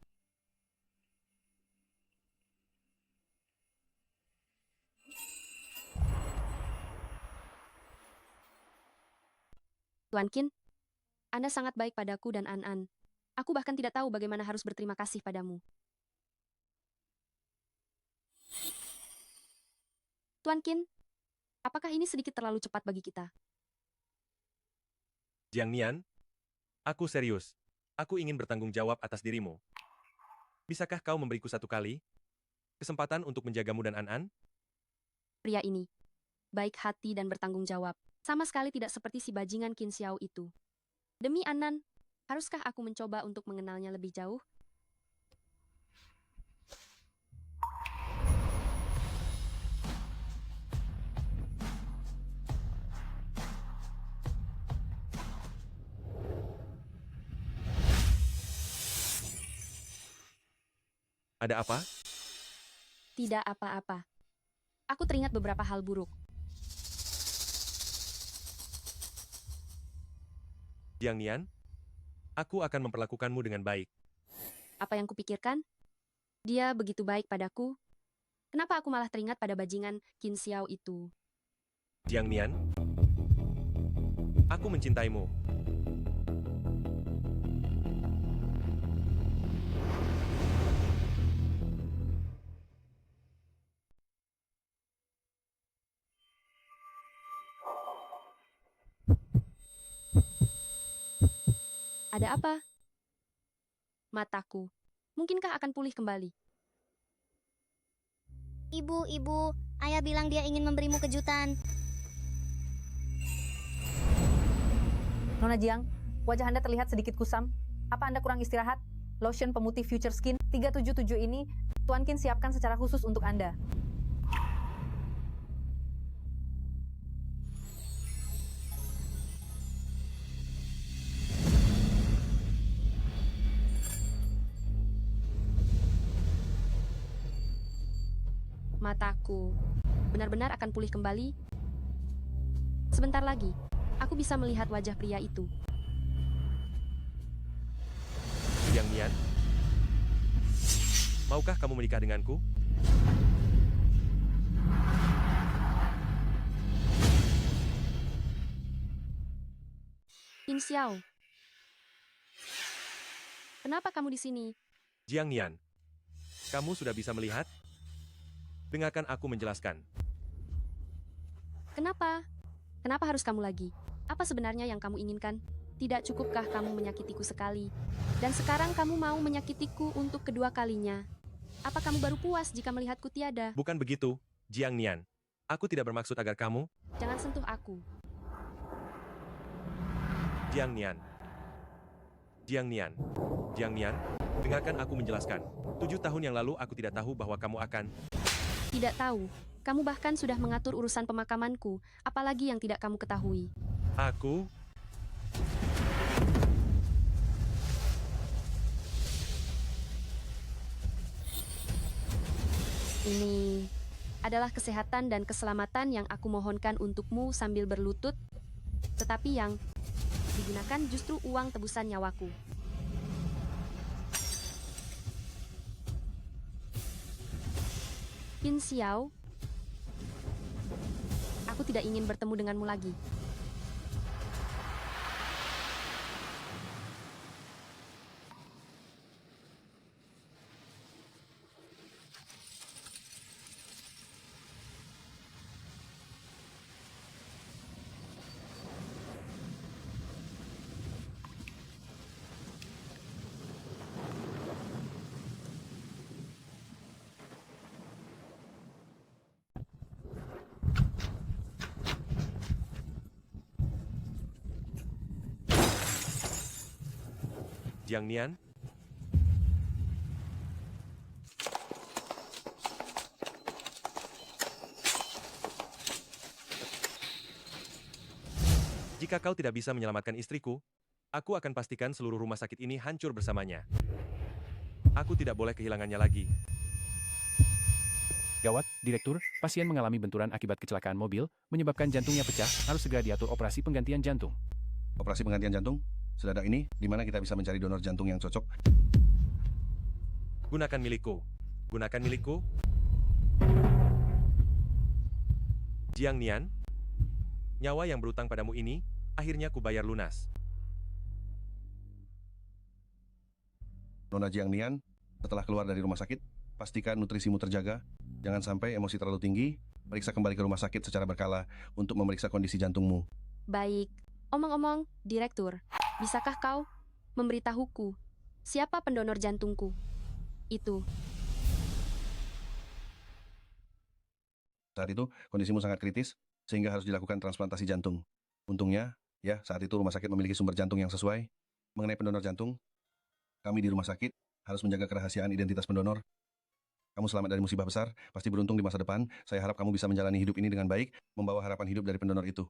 Tuan Qin, Anda sangat baik padaku dan An. Aku bahkan tidak tahu bagaimana harus berterima kasih padamu. Tuan Qin, apakah ini sedikit terlalu cepat bagi kita? Jiang Nian, aku serius. Aku ingin bertanggung jawab atas dirimu. Bisakah kau memberiku satu kali kesempatan untuk menjagamu dan An? Pria ini, baik hati dan bertanggung jawab. Sama sekali tidak seperti si bajingan Qin Xiao itu. Demi An, haruskah aku mencoba untuk mengenalnya lebih jauh? Ada apa? Tidak apa-apa. Aku teringat beberapa hal buruk. Jiang Nian, aku akan memperlakukanmu dengan baik. Apa yang kupikirkan? Dia begitu baik padaku. Kenapa aku malah teringat pada bajingan Qin Xiao itu? Jiang Nian, aku mencintaimu. Ada apa? Mataku. Mungkinkah akan pulih kembali? Ibu, ayah bilang dia ingin memberimu kejutan. Nona Jiang, wajah Anda terlihat sedikit kusam. Apa Anda kurang istirahat? Lotion pemutih Future Skin 377 ini Tuan Qin siapkan secara khusus untuk Anda. Mataku benar-benar akan pulih kembali. Sebentar lagi, aku bisa melihat wajah pria itu. Jiang Nian, maukah kamu menikah denganku? Qin Xiao, kenapa kamu di sini? Jiang Nian, kamu sudah bisa melihat? Dengarkan aku menjelaskan. Kenapa? Kenapa harus kamu lagi? Apa sebenarnya yang kamu inginkan? Tidak cukupkah kamu menyakitiku sekali? Dan sekarang kamu mau menyakitiku untuk kedua kalinya? Apa kamu baru puas jika melihatku tiada? Bukan begitu, Jiang Nian. Aku tidak bermaksud agar kamu... Jangan sentuh aku. Jiang Nian. Jiang Nian. Jiang Nian, dengarkan aku menjelaskan. 7 tahun yang lalu aku tidak tahu bahwa kamu akan... Tidak tahu. Kamu bahkan sudah mengatur urusan pemakamanku, apalagi yang tidak kamu ketahui. Aku... Ini adalah kesehatan dan keselamatan yang aku mohonkan untukmu sambil berlutut, tetapi yang digunakan justru uang tebusan nyawaku. Qin Xiao, aku tidak ingin bertemu denganmu lagi. Jiang Nian? Jika kau tidak bisa menyelamatkan istriku, aku akan pastikan seluruh rumah sakit ini hancur bersamanya. Aku tidak boleh kehilangannya lagi. Gawat, Direktur, pasien mengalami benturan akibat kecelakaan mobil, menyebabkan jantungnya pecah, harus segera diatur operasi penggantian jantung. Operasi penggantian jantung? Sedadak ini, di mana kita bisa mencari donor jantung yang cocok? Gunakan milikku. Gunakan milikku. Jiang Nian, nyawa yang berutang padamu ini, akhirnya kubayar lunas. Nona Jiang Nian, setelah keluar dari rumah sakit, pastikan nutrisimu terjaga, jangan sampai emosi terlalu tinggi, periksa kembali ke rumah sakit secara berkala untuk memeriksa kondisi jantungmu. Baik. Omong-omong, Direktur, bisakah kau memberitahuku siapa pendonor jantungku? Itu. Saat itu, kondisimu sangat kritis, sehingga harus dilakukan transplantasi jantung. Untungnya, ya, saat itu rumah sakit memiliki sumber jantung yang sesuai. Mengenai pendonor jantung, kami di rumah sakit harus menjaga kerahasiaan identitas pendonor. Kamu selamat dari musibah besar, pasti beruntung di masa depan. Saya harap kamu bisa menjalani hidup ini dengan baik, membawa harapan hidup dari pendonor itu.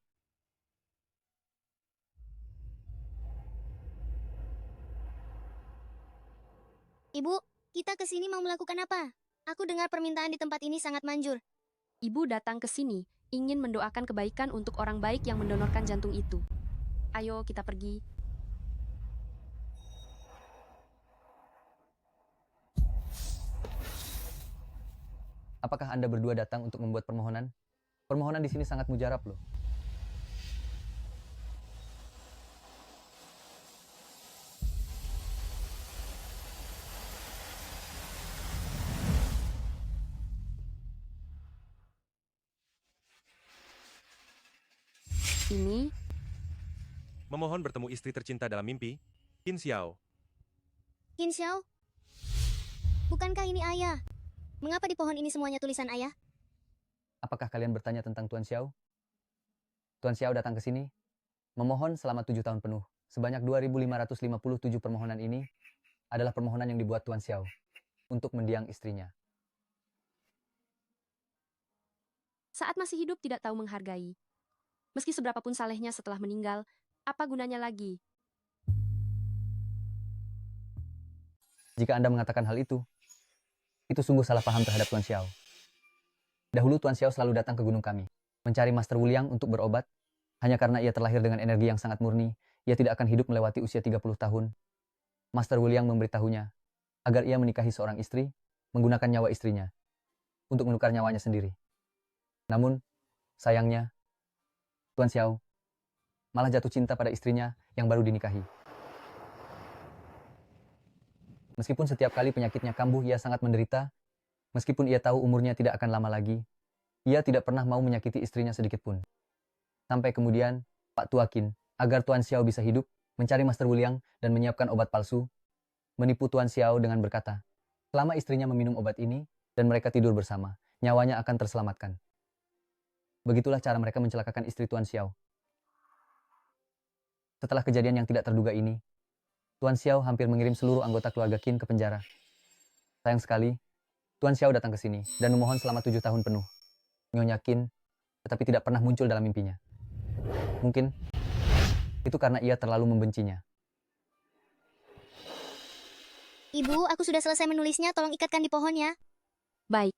Ibu, kita ke sini mau melakukan apa? Aku dengar permintaan di tempat ini sangat manjur. Ibu datang ke sini, ingin mendoakan kebaikan untuk orang baik yang mendonorkan jantung itu. Ayo kita pergi. Apakah Anda berdua datang untuk membuat permohonan? Permohonan di sini sangat mujarab loh. Ini Memohon bertemu istri tercinta dalam mimpi, Qin Xiao. Qin Xiao? Bukankah ini ayah? Mengapa di pohon ini semuanya tulisan ayah? Apakah kalian bertanya tentang Tuan Xiao? Tuan Xiao datang ke sini, memohon selama 7 tahun penuh. Sebanyak 2.557 permohonan ini adalah permohonan yang dibuat Tuan Xiao untuk mendiang istrinya. Saat masih hidup tidak tahu menghargai. Meski seberapapun salehnya setelah meninggal, apa gunanya lagi? Jika Anda mengatakan hal itu sungguh salah paham terhadap Tuan Xiao. Dahulu Tuan Xiao selalu datang ke gunung kami, mencari Master Wuliang untuk berobat, hanya karena ia terlahir dengan energi yang sangat murni, ia tidak akan hidup melewati usia 30 tahun. Master Wuliang memberitahunya agar ia menikahi seorang istri, menggunakan nyawa istrinya, untuk menukar nyawanya sendiri. Namun, sayangnya, Tuan Xiao malah jatuh cinta pada istrinya yang baru dinikahi. Meskipun setiap kali penyakitnya kambuh ia sangat menderita, meskipun ia tahu umurnya tidak akan lama lagi, ia tidak pernah mau menyakiti istrinya sedikit pun. Sampai kemudian, Pak Tua Qin, agar Tuan Xiao bisa hidup, mencari Master Wuliang dan menyiapkan obat palsu, menipu Tuan Xiao dengan berkata, selama istrinya meminum obat ini, dan mereka tidur bersama, nyawanya akan terselamatkan. Begitulah cara mereka mencelakakan istri Tuan Xiao. Setelah kejadian yang tidak terduga ini, Tuan Xiao hampir mengirim seluruh anggota keluarga Qin ke penjara. Sayang sekali, Tuan Xiao datang ke sini dan memohon selama 7 tahun penuh. Nyonya Qin, tetapi tidak pernah muncul dalam mimpinya. Mungkin itu karena ia terlalu membencinya. Ibu, aku sudah selesai menulisnya, tolong ikatkan di pohon ya. Baik.